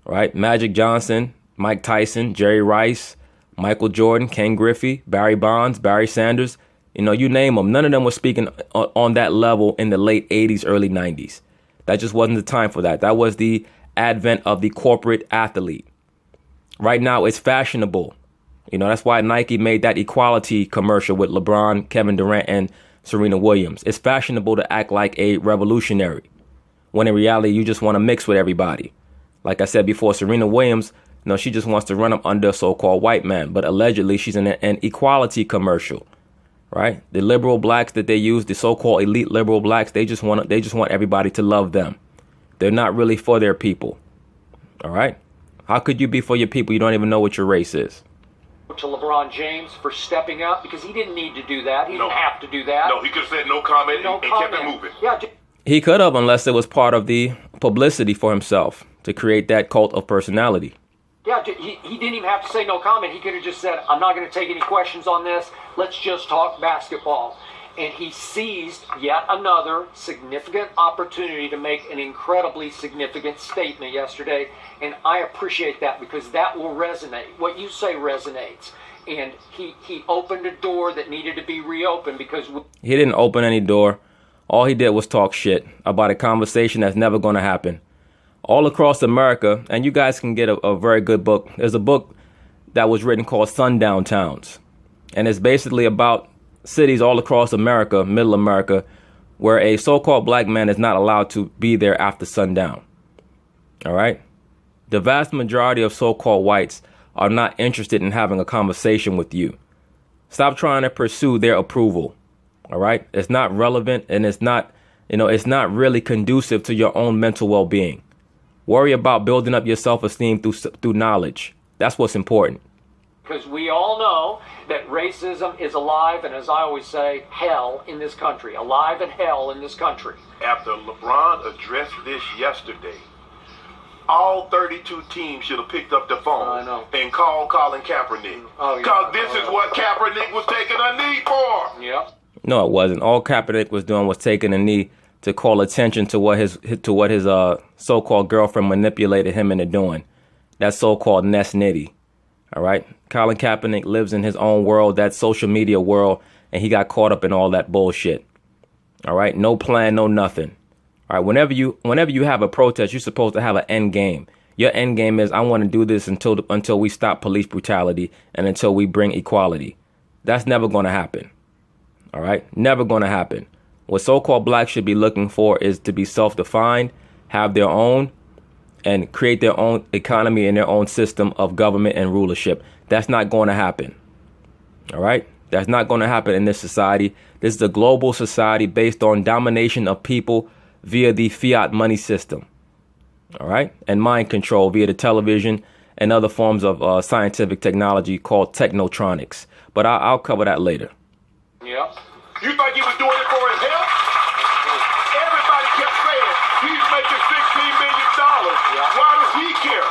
right? Magic Johnson, Mike Tyson, Jerry Rice, Michael Jordan, Ken Griffey, Barry Bonds, Barry Sanders, you know, you name them. None of them were speaking on that level in the late 80s, early 90s. That just wasn't the time for that. That was the advent of the corporate athlete. Right now, it's fashionable. You know, that's why Nike made that equality commercial with LeBron, Kevin Durant, and Serena Williams. It's fashionable to act like a revolutionary, when in reality, you just want to mix with everybody. Like I said before, Serena Williams, you know, she just wants to run up under a so-called white man. But allegedly, she's in an equality commercial. Right. The liberal blacks that they use, the so-called elite liberal blacks, they just want everybody to love them. They're not really for their people. All right. How could you be for your people? You don't even know what your race is. To LeBron James for stepping up because he didn't need to do that. He didn't have to do that. No, he could have said no comment and kept it moving. Yeah. He could have, unless it was part of the publicity for himself to create that cult of personality. Yeah, he didn't even have to say no comment. He could have just said, I'm not going to take any questions on this. Let's just talk basketball. And he seized yet another significant opportunity to make an incredibly significant statement yesterday. And I appreciate that because that will resonate. What you say resonates. And he opened a door that needed to be reopened because... He didn't open any door. All he did was talk shit about a conversation that's never going to happen. All across America, and you guys can get a very good book. There's a book that was written called Sundown Towns. And it's basically about cities all across America, middle America, where a so-called black man is not allowed to be there after sundown. All right? The vast majority of so-called whites are not interested in having a conversation with you. Stop trying to pursue their approval. All right? It's not relevant and it's not really conducive to your own mental well-being. Worry about building up your self-esteem through knowledge. That's what's important. Because we all know that racism is alive, and as I always say, hell in this country. Alive and hell in this country. After LeBron addressed this yesterday, all 32 teams should have picked up the phone and called Colin Kaepernick. Because this is what Kaepernick was taking a knee for. Yeah. No, it wasn't. All Kaepernick was doing was taking a knee to call attention to what his so-called girlfriend manipulated him into doing. That so-called Ness Nitty. All right. Colin Kaepernick lives in his own world, that social media world, and he got caught up in all that bullshit. All right. No plan, no nothing. All right. Whenever you have a protest, you're supposed to have an end game. Your end game is I want to do this until we stop police brutality and until we bring equality. That's never going to happen. All right. Never going to happen. What so-called blacks should be looking for is to be self-defined, have their own, and create their own economy and their own system of government and rulership. That's not going to happen. All right? That's not going to happen in this society. This is a global society based on domination of people via the fiat money system. All right? And mind control via the television and other forms of scientific technology called technotronics. But I'll cover that later. Yep. You think he was doing it for his health? Everybody kept saying he's making $16 million. Why does he care?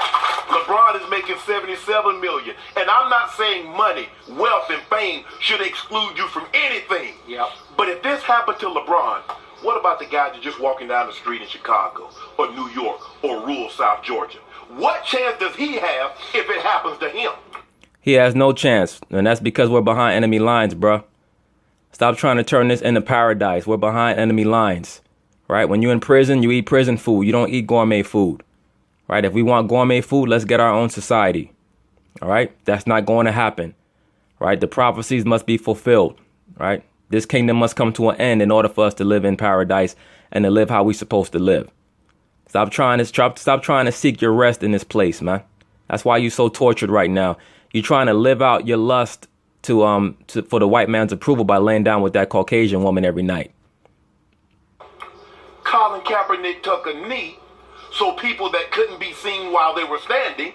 LeBron is making $77 million. And I'm not saying money, wealth, and fame should exclude you from anything. Yep. But if this happened to LeBron, what about the guy that's just walking down the street in Chicago or New York or rural South Georgia? What chance does he have if it happens to him? He has no chance, and that's because we're behind enemy lines, bruh. Stop trying to turn this into paradise. We're behind enemy lines, right? When you're in prison, you eat prison food. You don't eat gourmet food, right? If we want gourmet food, let's get our own society, all right? That's not going to happen, right? The prophecies must be fulfilled, right? This kingdom must come to an end in order for us to live in paradise and to live how we're supposed to live. Stop trying to seek your rest in this place, man. That's why you're so tortured right now. You're trying to live out your lust for the white man's approval by laying down with that Caucasian woman every night. Colin Kaepernick took a knee so people that couldn't be seen while they were standing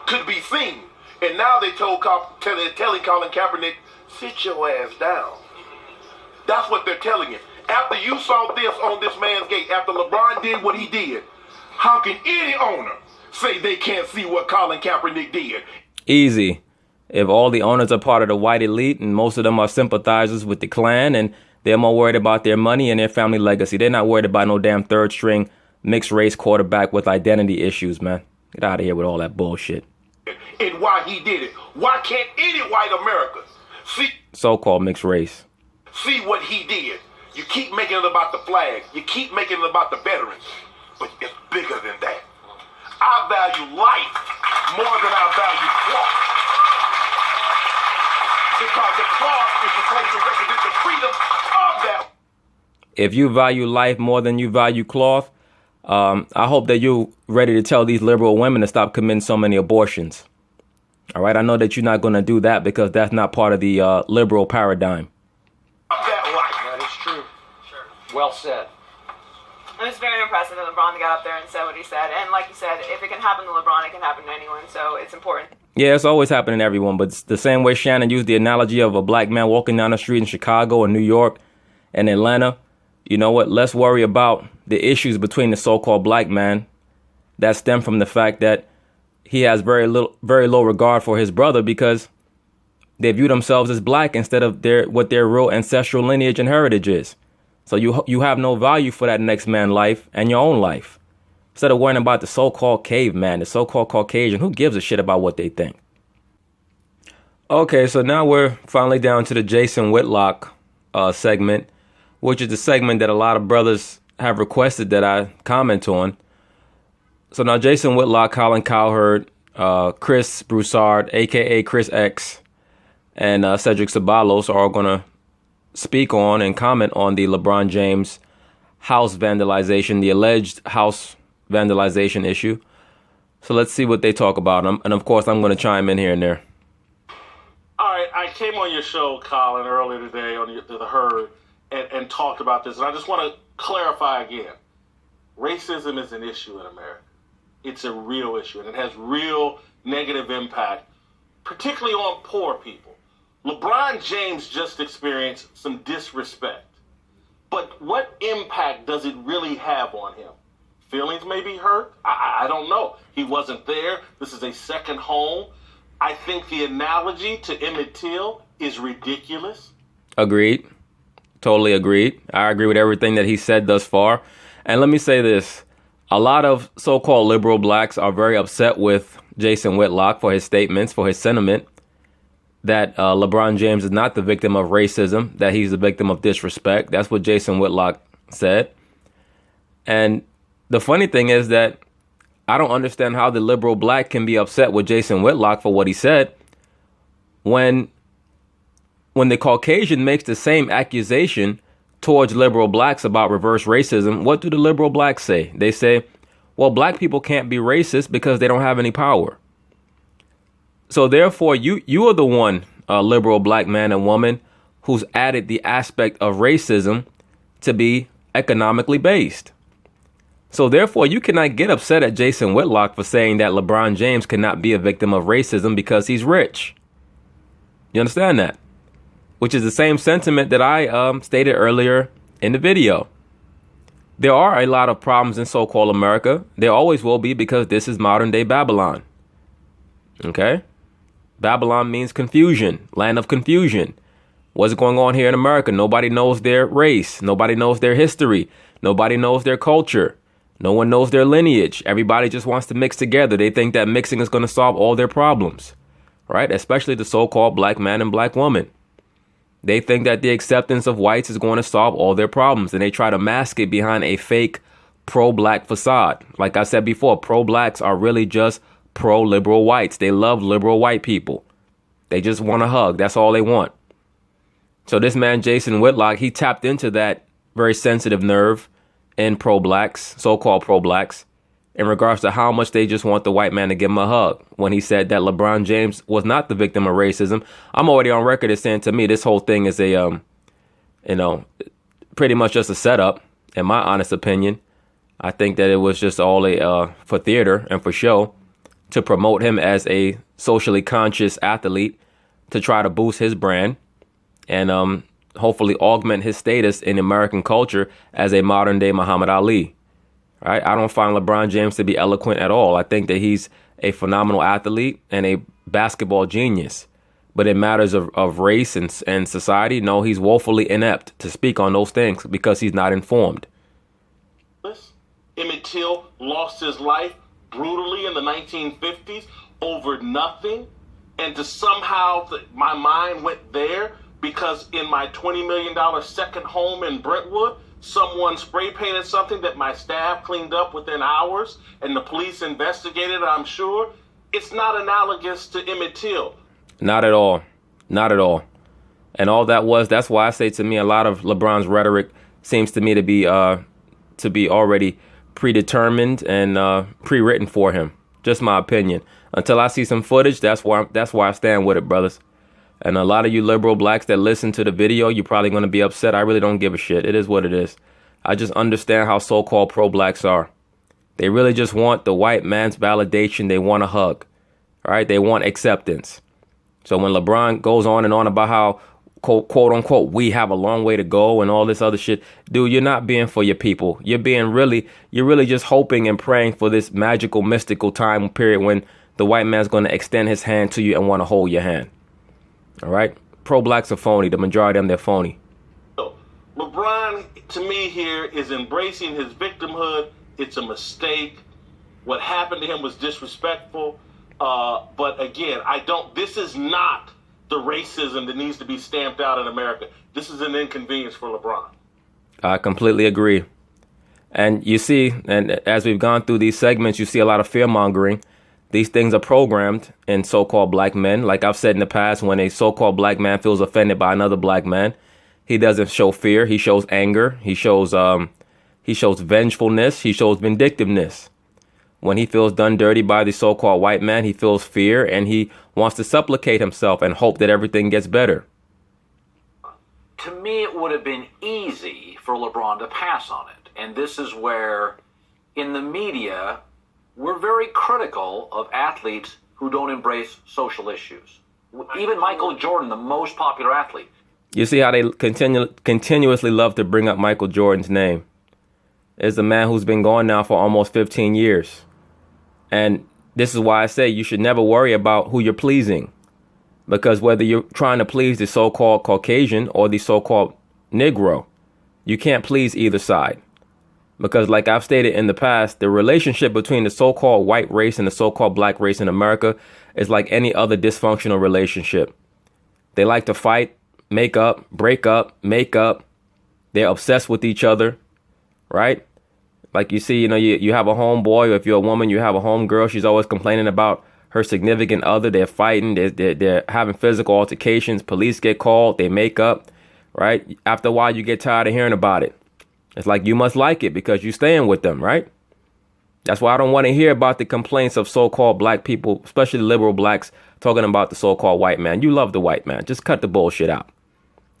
could be seen. And now they're telling Colin Kaepernick, sit your ass down. That's what they're telling him. After you saw this on this man's gate, after LeBron did what he did, how can any owner say they can't see what Colin Kaepernick did? Easy. If all the owners are part of the white elite and most of them are sympathizers with the Klan and they're more worried about their money and their family legacy, they're not worried about no damn third string mixed race quarterback with identity issues, man. Get out of here with all that bullshit. And why he did it. Why can't any white American see so-called mixed race? See what he did. You keep making it about the flag. You keep making it about the veterans. But it's bigger than that. I value life more than I value cloth. Because the cloth is supposed to represent the freedom of that. If you value life more than you value cloth, I hope that you're ready to tell these liberal women to stop committing so many abortions. All right, I know that you're not going to do that because that's not part of the liberal paradigm. That is true. Sure. Well said. It was very impressive that LeBron got up there and said what he said. And like you said, if it can happen to LeBron, it can happen to anyone. So it's important. Yeah, it's always happening to everyone. But it's the same way Shannon used the analogy of a black man walking down the street in Chicago and New York and Atlanta. You know what? Let's worry about the issues between the so-called black man that stem from the fact that he has very low regard for his brother because they view themselves as black instead of what their real ancestral lineage and heritage is. So you have no value for that next man's life and your own life. Instead of worrying about the so-called caveman, the so-called Caucasian, who gives a shit about what they think? Okay, so now we're finally down to the Jason Whitlock segment, which is the segment that a lot of brothers have requested that I comment on. So now Jason Whitlock, Colin Cowherd, Chris Broussard, a.k.a. Chris X, and Cedric Ceballos are all going to speak on and comment on the LeBron James house vandalization, the alleged house vandalization issue. So let's see what they talk about. And of course, I'm going to chime in here and there. All right, I came on your show, Colin, earlier today on the Herd and talked about this. And I just want to clarify again. Racism is an issue in America. It's a real issue, and it has real negative impact, particularly on poor people. LeBron James just experienced some disrespect. But what impact does it really have on him? Feelings may be hurt. I don't know. He wasn't there. This is a second home. I think the analogy to Emmett Till is ridiculous. Agreed. Totally agreed. I agree with everything that he said thus far. And let me say this. A lot of so-called liberal blacks are very upset with Jason Whitlock for his statements, for his sentiment that LeBron James is not the victim of racism, that he's the victim of disrespect. That's what Jason Whitlock said. And the funny thing is that I don't understand how the liberal black can be upset with Jason Whitlock for what he said when the Caucasian makes the same accusation towards liberal blacks about reverse racism. What do the liberal blacks say? They say, well, black people can't be racist because they don't have any power. So therefore, you are the one liberal black man and woman who's added the aspect of racism to be economically based. So therefore, you cannot get upset at Jason Whitlock for saying that LeBron James cannot be a victim of racism because he's rich. You understand that? Which is the same sentiment that I stated earlier in the video. There are a lot of problems in so-called America. There always will be, because this is modern day Babylon. Okay? Babylon means confusion, land of confusion. What's going on here in America? Nobody knows their race. Nobody knows their history. Nobody knows their culture. No one knows their lineage. Everybody just wants to mix together. They think that mixing is going to solve all their problems, right? Especially the so-called black man and black woman. They think that the acceptance of whites is going to solve all their problems, and they try to mask it behind a fake pro-black facade. Like I said before, pro-blacks are really just pro-liberal whites. They love liberal white people. They just want a hug. That's all they want. So this man, Jason Whitlock, he tapped into that very sensitive nerve in pro-blacks, so-called pro-blacks, in regards to how much they just want the white man to give them a hug. When he said that LeBron James was not the victim of racism, I'm already on record as saying, to me, this whole thing is a, pretty much just a setup, in my honest opinion. I think that it was just all for theater and for show, to promote him as a socially conscious athlete, to try to boost his brand, and hopefully augment his status in American culture as a modern day Muhammad Ali. Right? I don't find LeBron James to be eloquent at all. I think that he's a phenomenal athlete and a basketball genius. But in matters of race and society, no, he's woefully inept to speak on those things because he's not informed. Emmett Till lost his life brutally in the 1950s over nothing. And to somehow my mind went there, because in my $20 million second home in Brentwood, someone spray painted something that my staff cleaned up within hours, and the police investigated, I'm sure. It's not analogous to Emmett Till. Not at all. Not at all. And all that's why I say, to me, a lot of LeBron's rhetoric seems to me to be already predetermined and pre-written for him. Just my opinion. Until I see some footage, that's why I stand with it, brothers. And a lot of you liberal blacks that listen to the video, you're probably going to be upset. I really don't give a shit. It is what it is. I just understand how so-called pro-blacks are. They really just want the white man's validation. They want a hug. All right? They want acceptance. So when LeBron goes on and on about how, quote unquote, we have a long way to go and all this other shit, dude, you're not being for your people. You're really just hoping and praying for this magical, mystical time period when the white man's going to extend his hand to you and want to hold your hand. All right? Pro-blacks are phony. The majority of them, they're phony. LeBron, to me here, is embracing his victimhood. It's a mistake. What happened to him was disrespectful. But again, this is not the racism that needs to be stamped out in America. This is an inconvenience for LeBron. I completely agree. And you see, and as we've gone through these segments, you see a lot of fear-mongering. These things are programmed in so-called black men. Like I've said in the past, when a so-called black man feels offended by another black man, he doesn't show fear. He shows anger. He shows vengefulness. He shows vindictiveness. When he feels done dirty by the so-called white man, he feels fear, and he wants to supplicate himself and hope that everything gets better. To me, it would have been easy for LeBron to pass on it. And this is where, in the media, we're very critical of athletes who don't embrace social issues. Even Michael Jordan, the most popular athlete. You see how they continuously love to bring up Michael Jordan's name. It's a man who's been gone now for almost 15 years. And this is why I say you should never worry about who you're pleasing. Because whether you're trying to please the so-called Caucasian or the so-called Negro, you can't please either side. Because like I've stated in the past, the relationship between the so-called white race and the so-called black race in America is like any other dysfunctional relationship. They like to fight, make up, break up, make up. They're obsessed with each other, right? Like you see, you have a homeboy, or if you're a woman, you have a homegirl. She's always complaining about her significant other. They're fighting. They're having physical altercations. Police get called. They make up, right? After a while, you get tired of hearing about it. It's like you must like it because you're staying with them, right? That's why I don't want to hear about the complaints of so-called black people, especially liberal blacks, talking about the so-called white man. You love the white man. Just cut the bullshit out.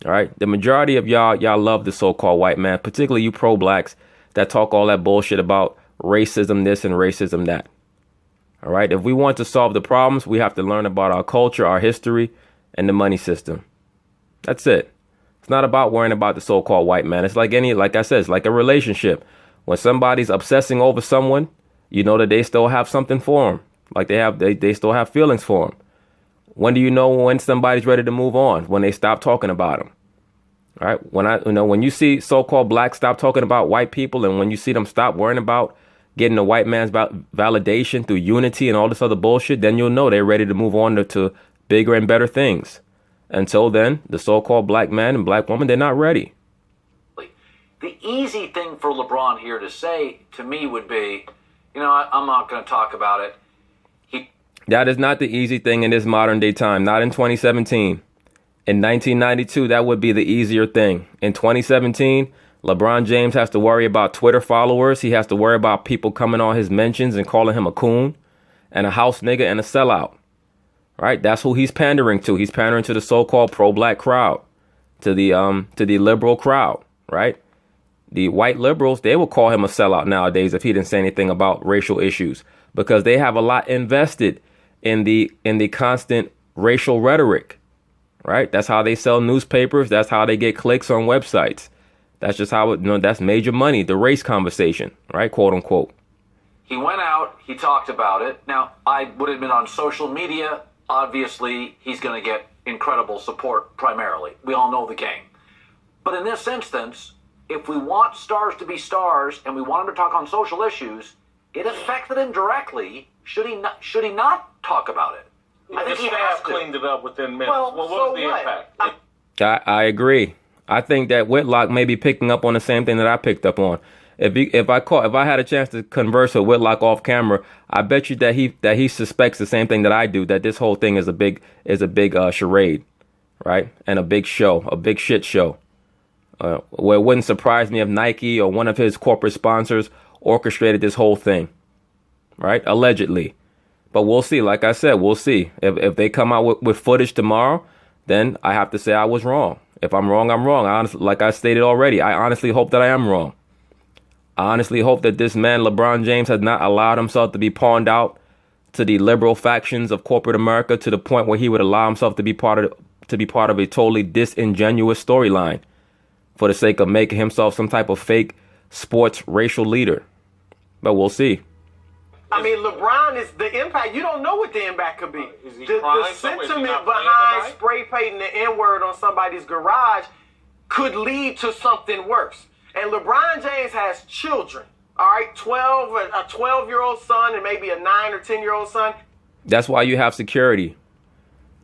All right? The majority of y'all love the so-called white man, particularly you pro-blacks that talk all that bullshit about racism this and racism that. All right. If we want to solve the problems, we have to learn about our culture, our history, and the money system. That's it. It's not about worrying about the so-called white man. It's like like I said, it's like a relationship. When somebody's obsessing over someone, you know that they still have something for them. Like they still have feelings for them. When do you know when somebody's ready to move on? When they stop talking about them. All right. When you see so-called blacks stop talking about white people, and when you see them stop worrying about getting the white man's validation through unity and all this other bullshit, then you'll know they're ready to move on to bigger and better things. Until then, the so-called black man and black woman, they're not ready. The easy thing for LeBron here to say to me would be, I'm not going to talk about it. That is not the easy thing in this modern day time. Not in 2017. In 1992, that would be the easier thing. In 2017, LeBron James has to worry about Twitter followers. He has to worry about people coming on his mentions and calling him a coon and a house nigga and a sellout. Right? That's who he's pandering to. He's pandering to the so-called pro-black crowd, to the liberal crowd. Right? The white liberals, they will call him a sellout nowadays if he didn't say anything about racial issues, because they have a lot invested in the constant racial rhetoric. Right? That's how they sell newspapers. That's how they get clicks on websites. That's just how that's major money, the race conversation, right? Quote unquote. He went out, he talked about it. Now, I would admit on social media, obviously, he's going to get incredible support primarily. We all know the game. But in this instance, if we want stars to be stars and we want him to talk on social issues, it affected him directly. Should he not talk about it? I think the staff cleaned it up within minutes. Well, what was the impact? I agree. I think that Whitlock may be picking up on the same thing that I picked up on. If I had a chance to converse with Whitlock off camera, I bet you that he suspects the same thing that I do, that this whole thing is a big charade, right? And a big show, a big shit show. Where it wouldn't surprise me if Nike or one of his corporate sponsors orchestrated this whole thing, right? Allegedly. But we'll see. Like I said, we'll see. If they come out with footage tomorrow, then I have to say I was wrong. If I'm wrong, I'm wrong. Like I stated already, I honestly hope that I am wrong. I honestly hope that this man, LeBron James, has not allowed himself to be pawned out to the liberal factions of corporate America to the point where he would allow himself to be part of a totally disingenuous storyline for the sake of making himself some type of fake sports racial leader. But we'll see. I mean, LeBron is the impact. You don't know what the impact could be. The sentiment behind spray painting the N-word on somebody's garage could lead to something worse. And LeBron James has children. All right, a 12-year-old son and maybe a 9 or 10-year-old son. That's why you have security.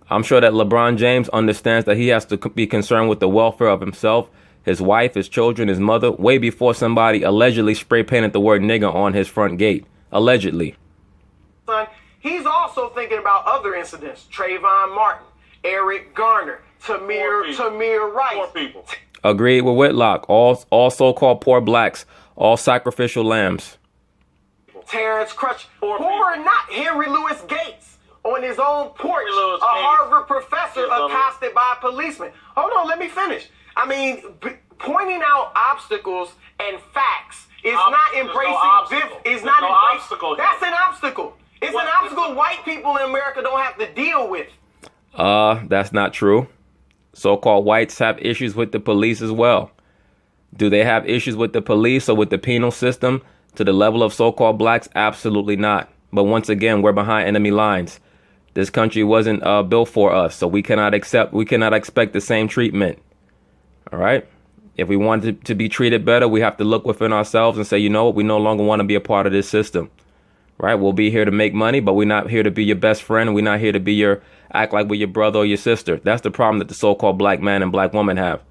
I'm sure that LeBron James understands that he has to be concerned with the welfare of himself, his wife, his children, his mother, way before somebody allegedly spray painted the word nigger on his front gate. Allegedly. Son, he's also thinking about other incidents. Trayvon Martin, Eric Garner, Tamir Rice. Poor people. Agreed with Whitlock. All so-called poor blacks, all sacrificial lambs. Terrence Crutch, poor or not, Henry Louis Gates on his own porch, a Harvard professor accosted by a policeman. Hold on, let me finish. I mean, pointing out obstacles and facts is not embracing this. Is not embracing. That's an obstacle. It's an obstacle white people in America don't have to deal with. That's not true. So-called whites have issues with the police as well. Do they have issues with the police or with the penal system to the level of so-called blacks? Absolutely not. But once again, we're behind enemy lines. This country wasn't built for us, so we cannot expect the same treatment. All right? If we want to be treated better, we have to look within ourselves and say, you know what, we no longer want to be a part of this system. Right? We'll be here to make money, but we're not here to be your best friend. We're not here to act like we're your brother or your sister. That's the problem that the so-called black man and black woman have.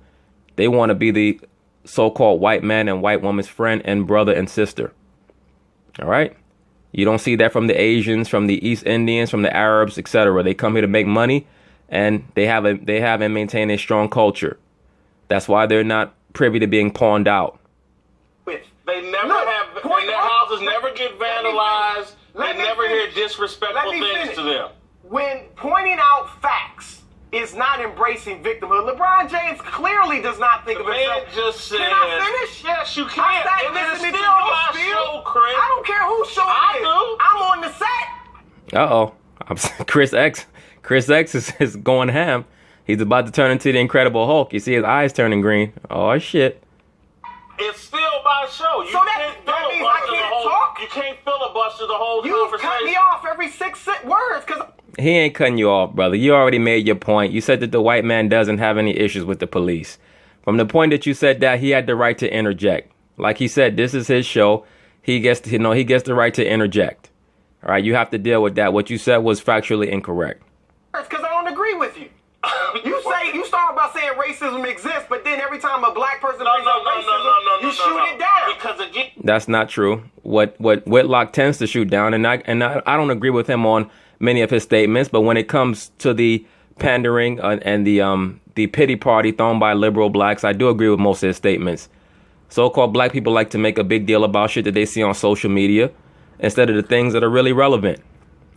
They want to be the so-called white man and white woman's friend and brother and sister. All right? You don't see that from the Asians, from the East Indians, from the Arabs, etc. They come here to make money, and they have and maintain a strong culture. That's why they're not privy to being pawned out. They never have, and their houses never get vandalized. They never hear disrespectful things to them. When pointing out facts is it's not embracing victimhood. LeBron James clearly does not think of himself. Man just said, can I finish? Yes, you can. I sat And it's listening still to your my spiel. show, Chris. I don't care whose show it is. do. I'm on the set. Chris X is going ham. He's about to turn into the Incredible Hulk. You see his eyes turning green. Oh, shit. It's still my show. You So that means I can't talk? You can't filibuster the whole You conversation. cut me off every 6 words because He ain't cutting you off, brother. You already made your point. You said that the white man doesn't have any issues with the police. From the point that you said that, he had the right to interject. Like he said, this is his show. He gets the right to interject. All right, you have to deal with that. What you said was factually incorrect. because I don't agree with you. You start by saying racism exists, but then every time a black person brings up racism, you shoot it down. Because again, That's not true. What Whitlock tends to shoot down, and I don't agree with him on many of his statements, but when it comes to the pandering and the pity party thrown by liberal blacks, I do agree with most of his statements. So-called black people like to make a big deal about shit that they see on social media instead of the things that are really relevant.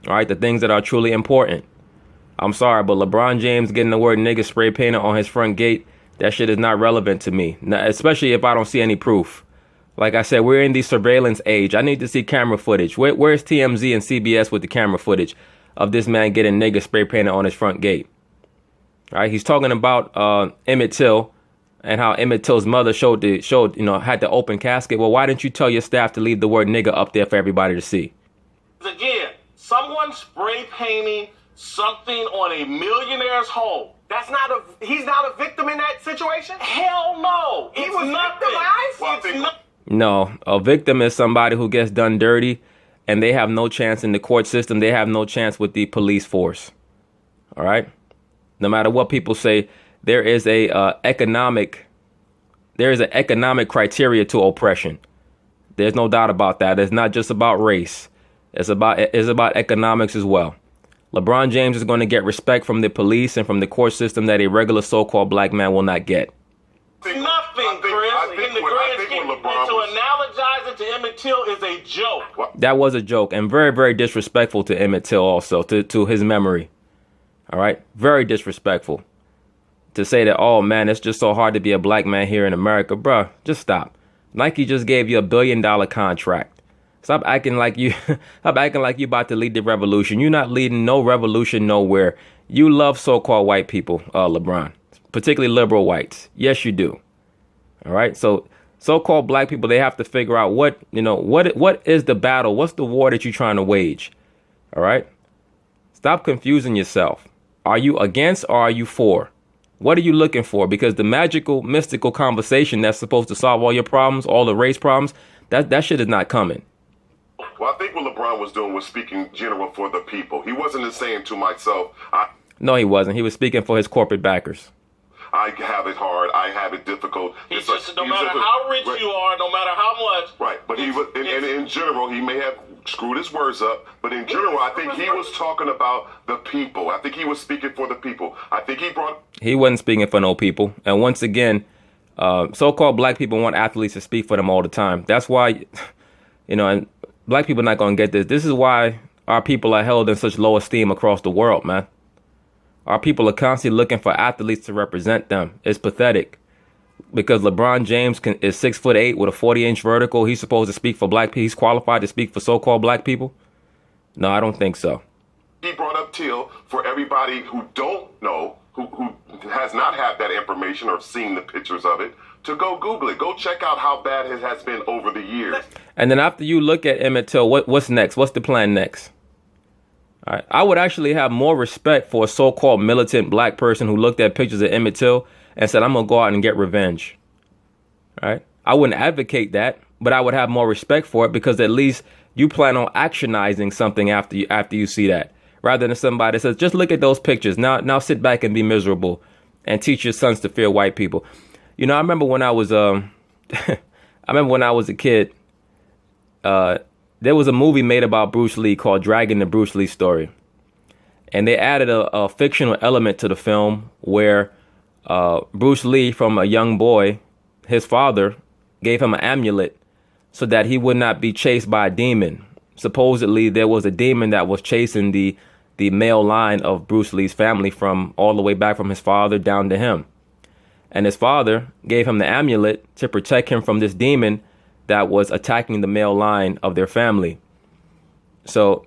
All right, the things that are truly important. I'm sorry, but LeBron James getting the word nigga spray painted on his front gate, that shit is not relevant to me, especially if I don't see any proof. Like I said, we're in the surveillance age. I need to see camera footage. Where's TMZ and CBS with the camera footage of this man getting nigga spray painted on his front gate? All right, he's talking about Emmett Till and how Emmett Till's mother had the open casket. Well, why didn't you tell your staff to leave the word nigga up there for everybody to see? again, someone spray painting something on a millionaire's home. He's not a victim in that situation? Hell no. He was victimized? No, a victim is somebody who gets done dirty and they have no chance in the court system. They have no chance with the police force. All right. No matter what people say, there is an economic criteria to oppression. There's no doubt about that. It's not just about race. It's about economics as well. LeBron James is going to get respect from the police and from the court system that a regular so-called black man will not get. Nothing, Chris. In the grand scheme, and to analogize it to Emmett Till is a joke. That was a joke and very, very disrespectful to Emmett Till also, to his memory. All right? Very disrespectful. To say that, oh, man, it's just so hard to be a black man here in America. Bruh, just stop. Nike just gave you $1 billion contract. Stop acting like you about to lead the revolution. You're not leading no revolution nowhere. You love so-called white people, LeBron, particularly liberal whites. Yes, you do. All right. So-called black people, they have to figure out what is the battle? What's the war that you're trying to wage? All right. Stop confusing yourself. Are you against or are you for? What are you looking for? Because the magical, mystical conversation that's supposed to solve all your problems, all the race problems, that shit is not coming. Well, I think what LeBron was doing was speaking general for the people. He wasn't saying to myself, No, he wasn't. He was speaking for his corporate backers. I have it hard. I have it difficult. No matter how rich you are, no matter how much. Right. But he was, in general, he may have screwed his words up. But in general, I think he was talking about the people. I think he was speaking for the people. I think he wasn't speaking for no people. And once again, so-called black people want athletes to speak for them all the time. That's why, and black people are not going to get this. This is why our people are held in such low esteem across the world, man. Our people are constantly looking for athletes to represent them. It's pathetic. Because LeBron James is 6'8" with a 40-inch vertical. He's supposed to speak for black people. He's qualified to speak for so-called black people? No, I don't think so. He brought up Till for everybody who don't know, who has not had that information or seen the pictures of it, to go Google it. Go check out how bad it has been over the years. And then after you look at Emmett Till, what's next? What's the plan next? All right. I would actually have more respect for a so-called militant black person who looked at pictures of Emmett Till and said, I'm going to go out and get revenge. All right. I wouldn't advocate that, but I would have more respect for it because at least you plan on actionizing something after you see that, rather than somebody that says, just look at those pictures. Now sit back and be miserable and teach your sons to fear white people. I remember when I was a kid, there was a movie made about Bruce Lee called Dragging the Bruce Lee Story. And they added a fictional element to the film where Bruce Lee, from a young boy, his father gave him an amulet so that he would not be chased by a demon. Supposedly, there was a demon that was chasing the the male line of Bruce Lee's family from all the way back from his father down to him. And his father gave him the amulet to protect him from this demon that was attacking the male line of their family. So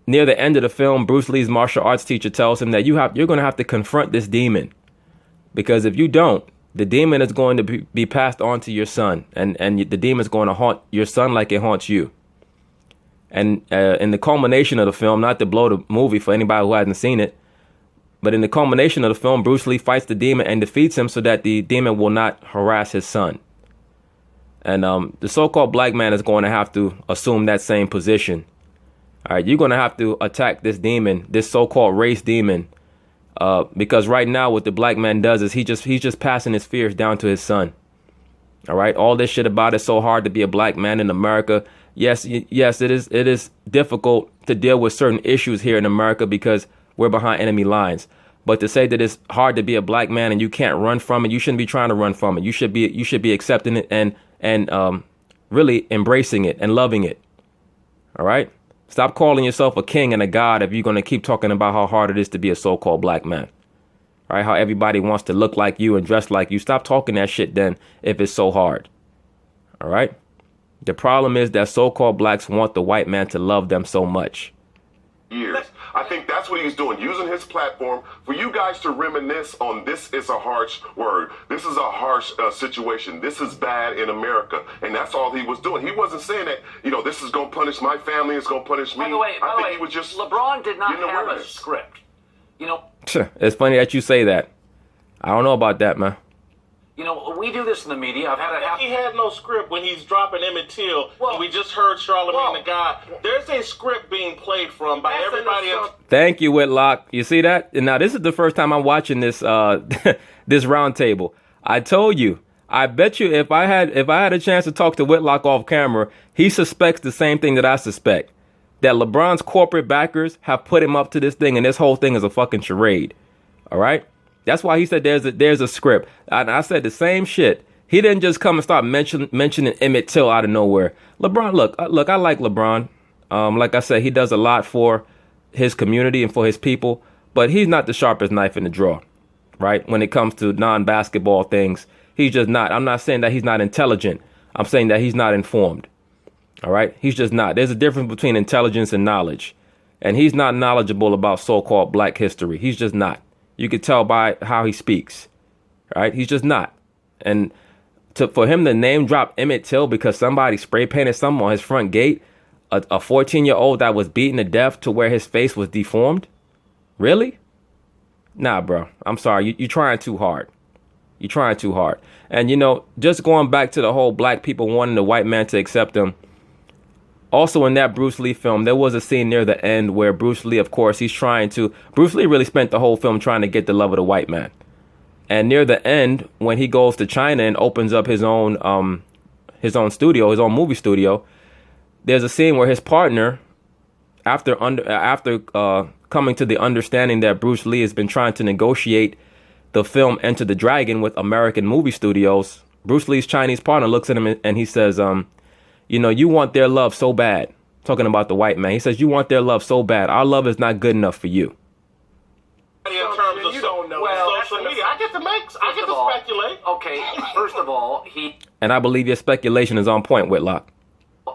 near the end of the film, Bruce Lee's martial arts teacher tells him that you're going to have to confront this demon, because if you don't, the demon is going to be passed on to your son, and the demon is going to haunt your son like it haunts you. And in the culmination of the film, not to blow the movie for anybody who hasn't seen it, but in the culmination of the film, Bruce Lee fights the demon and defeats him so that the demon will not harass his son. And the so-called black man is going to have to assume that same position. All right, you're going to have to attack this demon, this so-called race demon, because right now what the black man does is he's just passing his fears down to his son. All right, all this shit about it's so hard to be a black man in America. Yes, it is difficult to deal with certain issues here in America because we're behind enemy lines. But to say that it's hard to be a black man and you can't run from it, you shouldn't be trying to run from it. You should be accepting it and really embracing it and loving it. All right. Stop calling yourself a king and a god if you're going to keep talking about how hard it is to be a so-called black man. All right. How everybody wants to look like you and dress like you. Stop talking that shit then if it's so hard. All right. The problem is that so-called blacks want the white man to love them so much. Years. I think that's what he's doing, using his platform for you guys to reminisce on this is a harsh word. This is a harsh situation. This is bad in America. And that's all he was doing. He wasn't saying that, this is going to punish my family. It's going to punish me. By the way, he was just LeBron did not have a script. It's funny that you say that. I don't know about that, man. We do this in the media. I've had it happen. He had no script when he's dropping Emmett Till. And we just heard Charlamagne the God. There's a script being played from by everybody else. Thank you, Whitlock. You see that? And now this is the first time I'm watching this this round table. I told you. I bet you if I had a chance to talk to Whitlock off camera, he suspects the same thing that I suspect. That LeBron's corporate backers have put him up to this thing, and this whole thing is a fucking charade. All right? That's why he said there's a script. I said the same shit. He didn't just come and start mentioning Emmett Till out of nowhere. LeBron, look, I like LeBron. Like I said, he does a lot for his community and for his people, but he's not the sharpest knife in the drawer, right? When it comes to non-basketball things, he's just not. I'm not saying that he's not intelligent. I'm saying that he's not informed. All right? He's just not. There's a difference between intelligence and knowledge, and he's not knowledgeable about so-called black history. He's just not. You could tell by how he speaks, right? He's just not. And for him to name drop Emmett Till because somebody spray painted something on his front gate, a 14-year-old that was beaten to death to where his face was deformed? Really? Nah, bro. I'm sorry. You're trying too hard. You're trying too hard. And, just going back to the whole black people wanting the white man to accept them. Also, in that Bruce Lee film, there was a scene near the end where Bruce Lee, of course, Bruce Lee really spent the whole film trying to get the love of the white man. And near the end, when he goes to China and opens up his own studio, his own movie studio, there's a scene where his partner, after coming to the understanding that Bruce Lee has been trying to negotiate the film Enter the Dragon with American movie studios, Bruce Lee's Chinese partner looks at him and he says, you want their love so bad. Talking about the white man. He says, you want their love so bad. Our love is not good enough for you. In terms of social media, I get to speculate. Okay, first of all, and I believe your speculation is on point, Whitlock.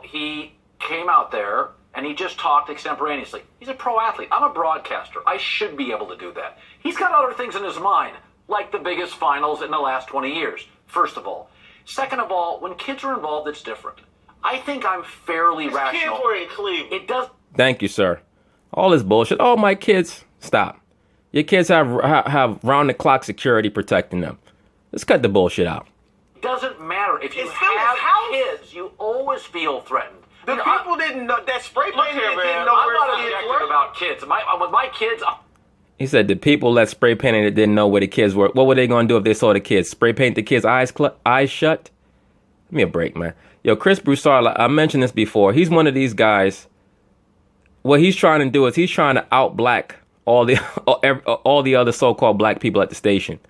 He came out there and he just talked extemporaneously. He's a pro athlete. I'm a broadcaster. I should be able to do that. He's got other things in his mind, like the biggest finals in the last 20 years, first of all. Second of all, when kids are involved, it's different. I think I'm fairly rational. Kids were in Cleveland. It does. Thank you, sir. All this bullshit. Oh, my kids. Stop. Your kids have round-the-clock security protecting them. Let's cut the bullshit out. It doesn't matter. If you have kids, you always feel threatened. The people didn't know that spray painted didn't know I'm where not kids objecting were. about kids. With my kids... He said the people that spray painted it didn't know where the kids were. What were they going to do if they saw the kids? Spray paint the kids' eyes shut? Give me a break, man. Yo, Chris Broussard, I mentioned this before. He's one of these guys. What he's trying to do is he's trying to out-black all the other so-called black people at the station.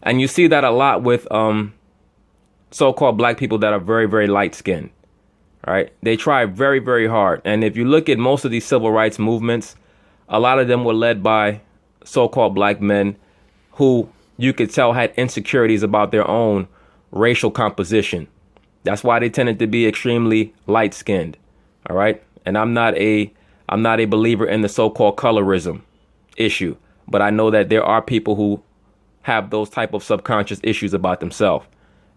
And you see that a lot with so-called black people that are very, very light-skinned. Right? They try very, very hard. And if you look at most of these civil rights movements, a lot of them were led by so-called black men who you could tell had insecurities about their own racial composition. That's why they tended to be extremely light-skinned. All right. And I'm not a believer in the so-called colorism issue, but I know that there are people who have those type of subconscious issues about themselves.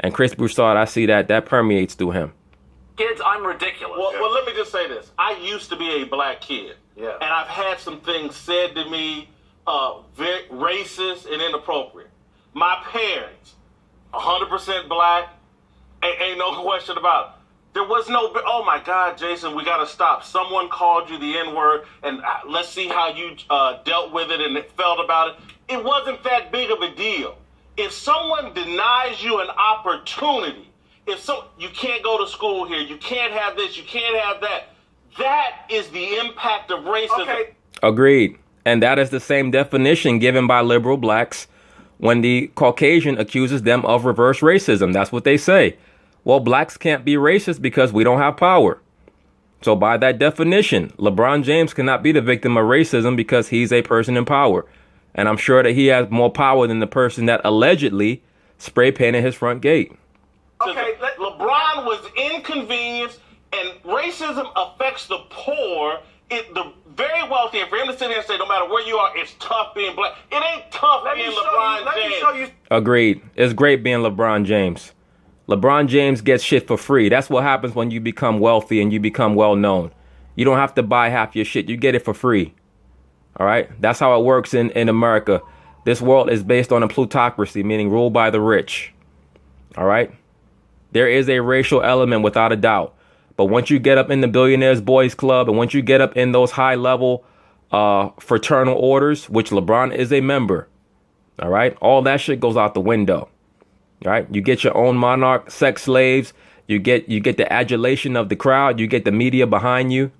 And Chris Broussard, I see that permeates through him. Kids, I'm ridiculous. Well, let me just say this. I used to be a black kid. Yeah. And I've had some things said to me, very racist and inappropriate. My parents, 100% black, ain't no question about it. There was no, oh my God, Jason, we got to stop. Someone called you the N-word, and let's see how you dealt with it and felt about it. It wasn't that big of a deal. If someone denies you an opportunity, you can't go to school here, you can't have this, you can't have that, that is the impact of racism. Okay. Agreed. And that is the same definition given by liberal blacks when the Caucasian accuses them of reverse racism. That's what they say. Well, blacks can't be racist because we don't have power. So by that definition, LeBron James cannot be the victim of racism because he's a person in power. And I'm sure that he has more power than the person that allegedly spray painted his front gate. Okay, LeBron was inconvenienced, and racism affects the poor, the very wealthy. And for him to sit here and say, no matter where you are, it's tough being black. It ain't tough being LeBron James. Agreed. It's great being LeBron James. LeBron James gets shit for free. That's what happens when you become wealthy and you become well known. You don't have to buy half your shit. You get it for free. All right. That's how it works in America. This world is based on a plutocracy, meaning ruled by the rich. All right. There is a racial element without a doubt. But once you get up in the Billionaires Boys Club and once you get up in those high level fraternal orders, which LeBron is a member. All right. All that shit goes out the window. All right. You get your own monarch, sex slaves. You get the adulation of the crowd. You get the media behind you.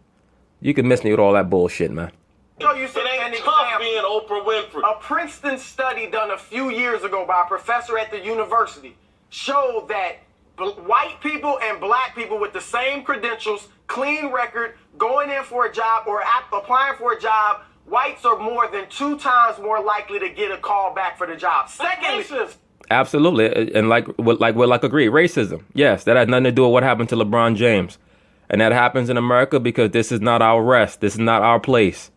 You can miss me with all that bullshit, man. So you said it ain't tough being Oprah Winfrey. A Princeton study done a few years ago by a professor at the university showed that white people and black people with the same credentials, clean record, going in for a job or applying for a job, whites are more than 2 times more likely to get a call back for the job. Secondly, absolutely, and like agree, racism. Yes, that has nothing to do with what happened to LeBron James, and that happens in America because this is not our rest. This is not our place.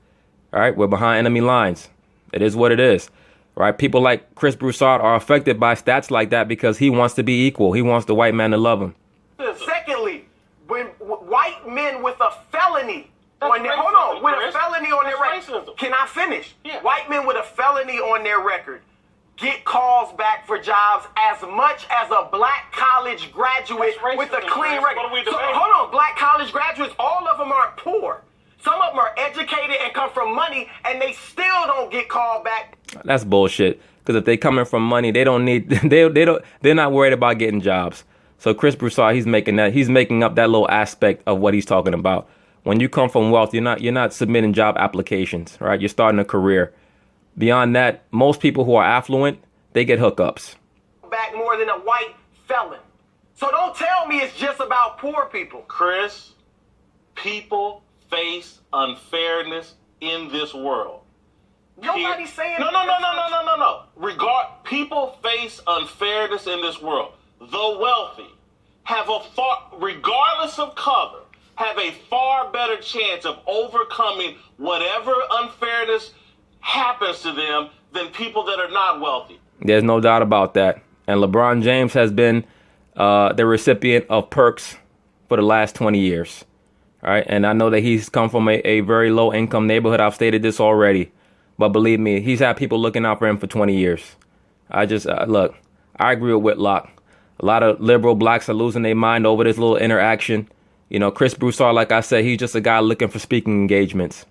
All right, we're behind enemy lines. It is what it is. Right? People like Chris Broussard are affected by stats like that because he wants to be equal. He wants the white man to love him. Secondly, when white men with a felony on their felony on their record, can I finish? Yeah. White men with a felony on their record get calls back for jobs as much as a black college graduate with a clean record. So, hold on, black college graduates, all of them aren't poor. Some of them are educated and come from money, and they still don't get called back. That's bullshit. Because if they coming from money, they don't need. They're not worried about getting jobs. So Chris Broussard, he's making up that little aspect of what he's talking about. When you come from wealth, you're not submitting job applications, right? You're starting a career. Beyond that, most people who are affluent, they get hookups. Back more than a white felon. So don't tell me it's just about poor people. Chris, people face unfairness in this world. Nobody's saying No. People face unfairness in this world. The wealthy regardless of color, have a far better chance of overcoming whatever unfairness happens to them than people that are not wealthy. There's no doubt about that. And LeBron James has been the recipient of perks for the last 20 years. All right. And I know that he's come from a very low income neighborhood. I've stated this already. But believe me, he's had people looking out for him for 20 years. I just look, I agree with Whitlock. A lot of liberal blacks are losing their mind over this little interaction. You know, Chris Broussard, like I said, he's just a guy looking for speaking engagements.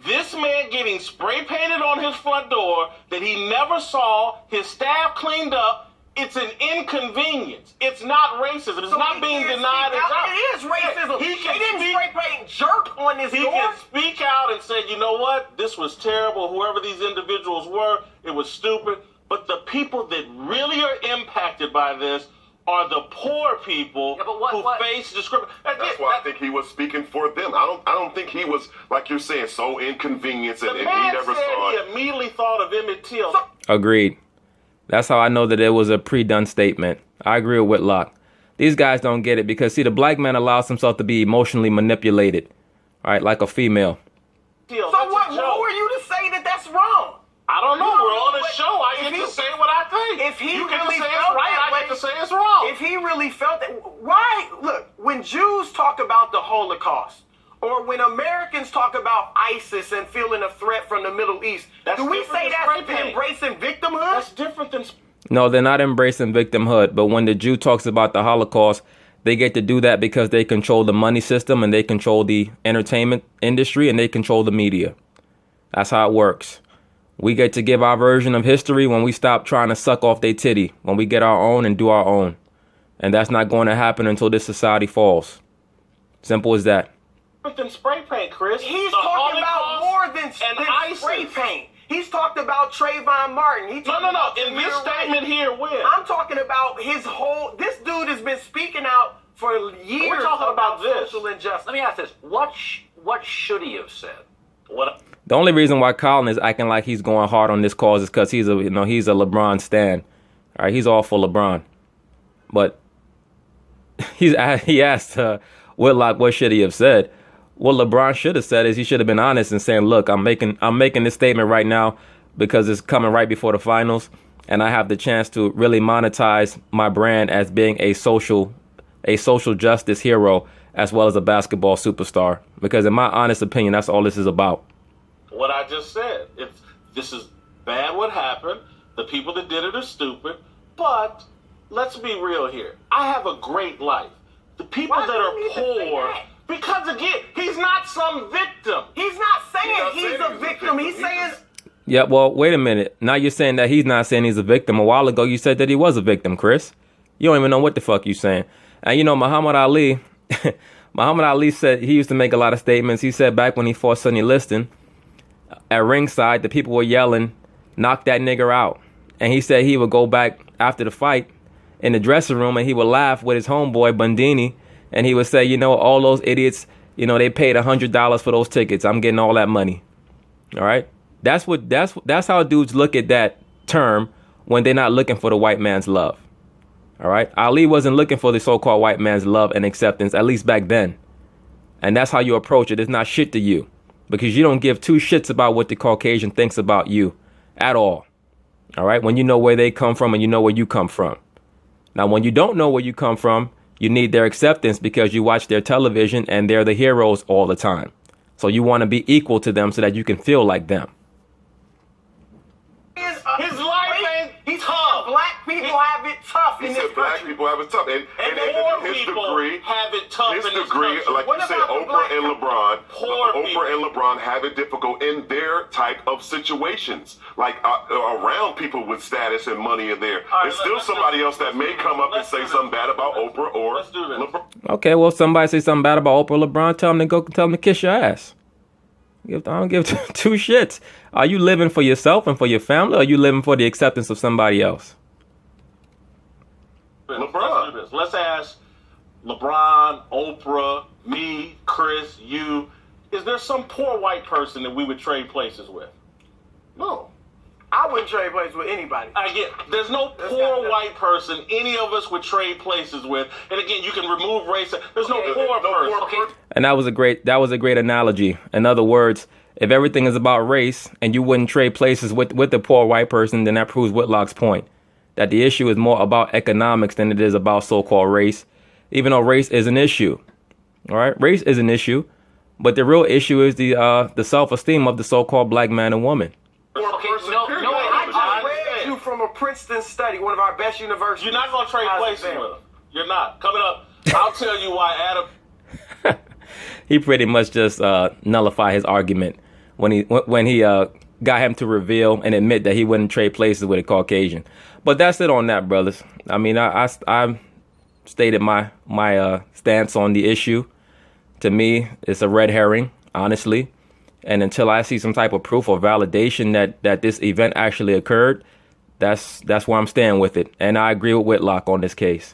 This man getting spray painted on his front door that he never saw, his staff cleaned up. It's an inconvenience. It's not racism. It's not being denied a job. It is racism. He didn't spray paint jerk on his door. He can speak out and say, you know what? This was terrible. Whoever these individuals were, it was stupid. But the people that really are impacted by this are the poor people who face discrimination. That's why I think he was speaking for them. I don't think he was, like you're saying, so inconvenienced and he never saw it. He immediately thought of Emmett Till. Agreed. That's how I know that it was a pre-done statement. I agree with Whitlock. These guys don't get it because, see, the black man allows himself to be emotionally manipulated, all right, like a female. So what were you to say that that's wrong? I don't know. We're on a show. I get to say what I think. If he you get really to say felt it's right, that I get way, to say it's wrong. If he really felt that, why? Look, when Jews talk about the Holocaust, or when Americans talk about ISIS and feeling a threat from the Middle East, do we say that's embracing victimhood? That's different than... No, they're not embracing victimhood. But when the Jew talks about the Holocaust, they get to do that because they control the money system and they control the entertainment industry and they control the media. That's how it works. We get to give our version of history when we stop trying to suck off their titty, when we get our own and do our own. And that's not going to happen until this society falls. Simple as that. Than spray paint, Chris. He's talking about more than spray paint. He's talked about Trayvon Martin. No. In this statement here, when? I'm talking about his whole... This dude has been speaking out for years. We're talking about this. Social injustice. Let me ask this. What should he have said? What? The only reason why Colin is acting like he's going hard on this cause is because he's a LeBron stan. All right, he's all for LeBron. But he asked Whitlock what should he have said. What LeBron should have said is he should have been honest and saying, look, I'm making this statement right now because it's coming right before the finals, and I have the chance to really monetize my brand as being a social justice hero as well as a basketball superstar. Because in my honest opinion, that's all this is about. What I just said. This is bad what happened. The people that did it are stupid. But let's be real here. I have a great life. The people that are poor... Because, again, he's not some victim. He's not saying he's a victim. He's saying... Yeah, well, wait a minute. Now you're saying that he's not saying he's a victim. A while ago, you said that he was a victim, Chris. You don't even know what the fuck you're saying. And, Muhammad Ali... Muhammad Ali said he used to make a lot of statements. He said back when he fought Sonny Liston, at ringside, the people were yelling, knock that nigger out. And he said he would go back after the fight in the dressing room and he would laugh with his homeboy, Bundini. And he would say, all those idiots, they paid $100 for those tickets. I'm getting all that money. All right. That's how dudes look at that term when they're not looking for the white man's love. All right. Ali wasn't looking for the so-called white man's love and acceptance, at least back then. And that's how you approach it. It's not shit to you because you don't give two shits about what the Caucasian thinks about you at all. All right. When you know where they come from and you know where you come from. Now, when you don't know where you come from, you need their acceptance because you watch their television and they're the heroes all the time. So you want to be equal to them so that you can feel like them. His life ain't tough. Black people have it tough in this country. Black people have it tough. And poor his people degree, have it tough in this country. Like you said, Oprah and LeBron have it difficult in their type of situations. Like around people with status and money in there. There's still somebody else that may come up and say something bad about Oprah or LeBron. Okay, well, somebody say something bad about Oprah or LeBron, tell them to kiss your ass. I don't give two shits. Are you living for yourself and for your family, or are you living for the acceptance of somebody else? LeBron. Let's do this. Let's ask LeBron, Oprah, me, Chris, you. Is there some poor white person that we would trade places with? No. I wouldn't trade places with anybody. There's no poor white person any of us would trade places with. And again, you can remove race. There's no poor person. And that was a great analogy. In other words, if everything is about race and you wouldn't trade places with the poor white person, then that proves Whitlock's point. That the issue is more about economics than it is about so-called race. Even though race is an issue. All right? Race is an issue. But the real issue is the self-esteem of the so-called black man and woman. I just read you from a Princeton study, one of our best universities. You're not going to trade places with him. You're not. Coming up, I'll tell you why Adam... He pretty much just nullified his argument when he got him to reveal and admit that he wouldn't trade places with a Caucasian. But that's it on that, brothers. I mean, I stated my stance on the issue. To me, it's a red herring, honestly. And until I see some type of proof or validation that this event actually occurred, that's where I'm staying with it. And I agree with Whitlock on this case.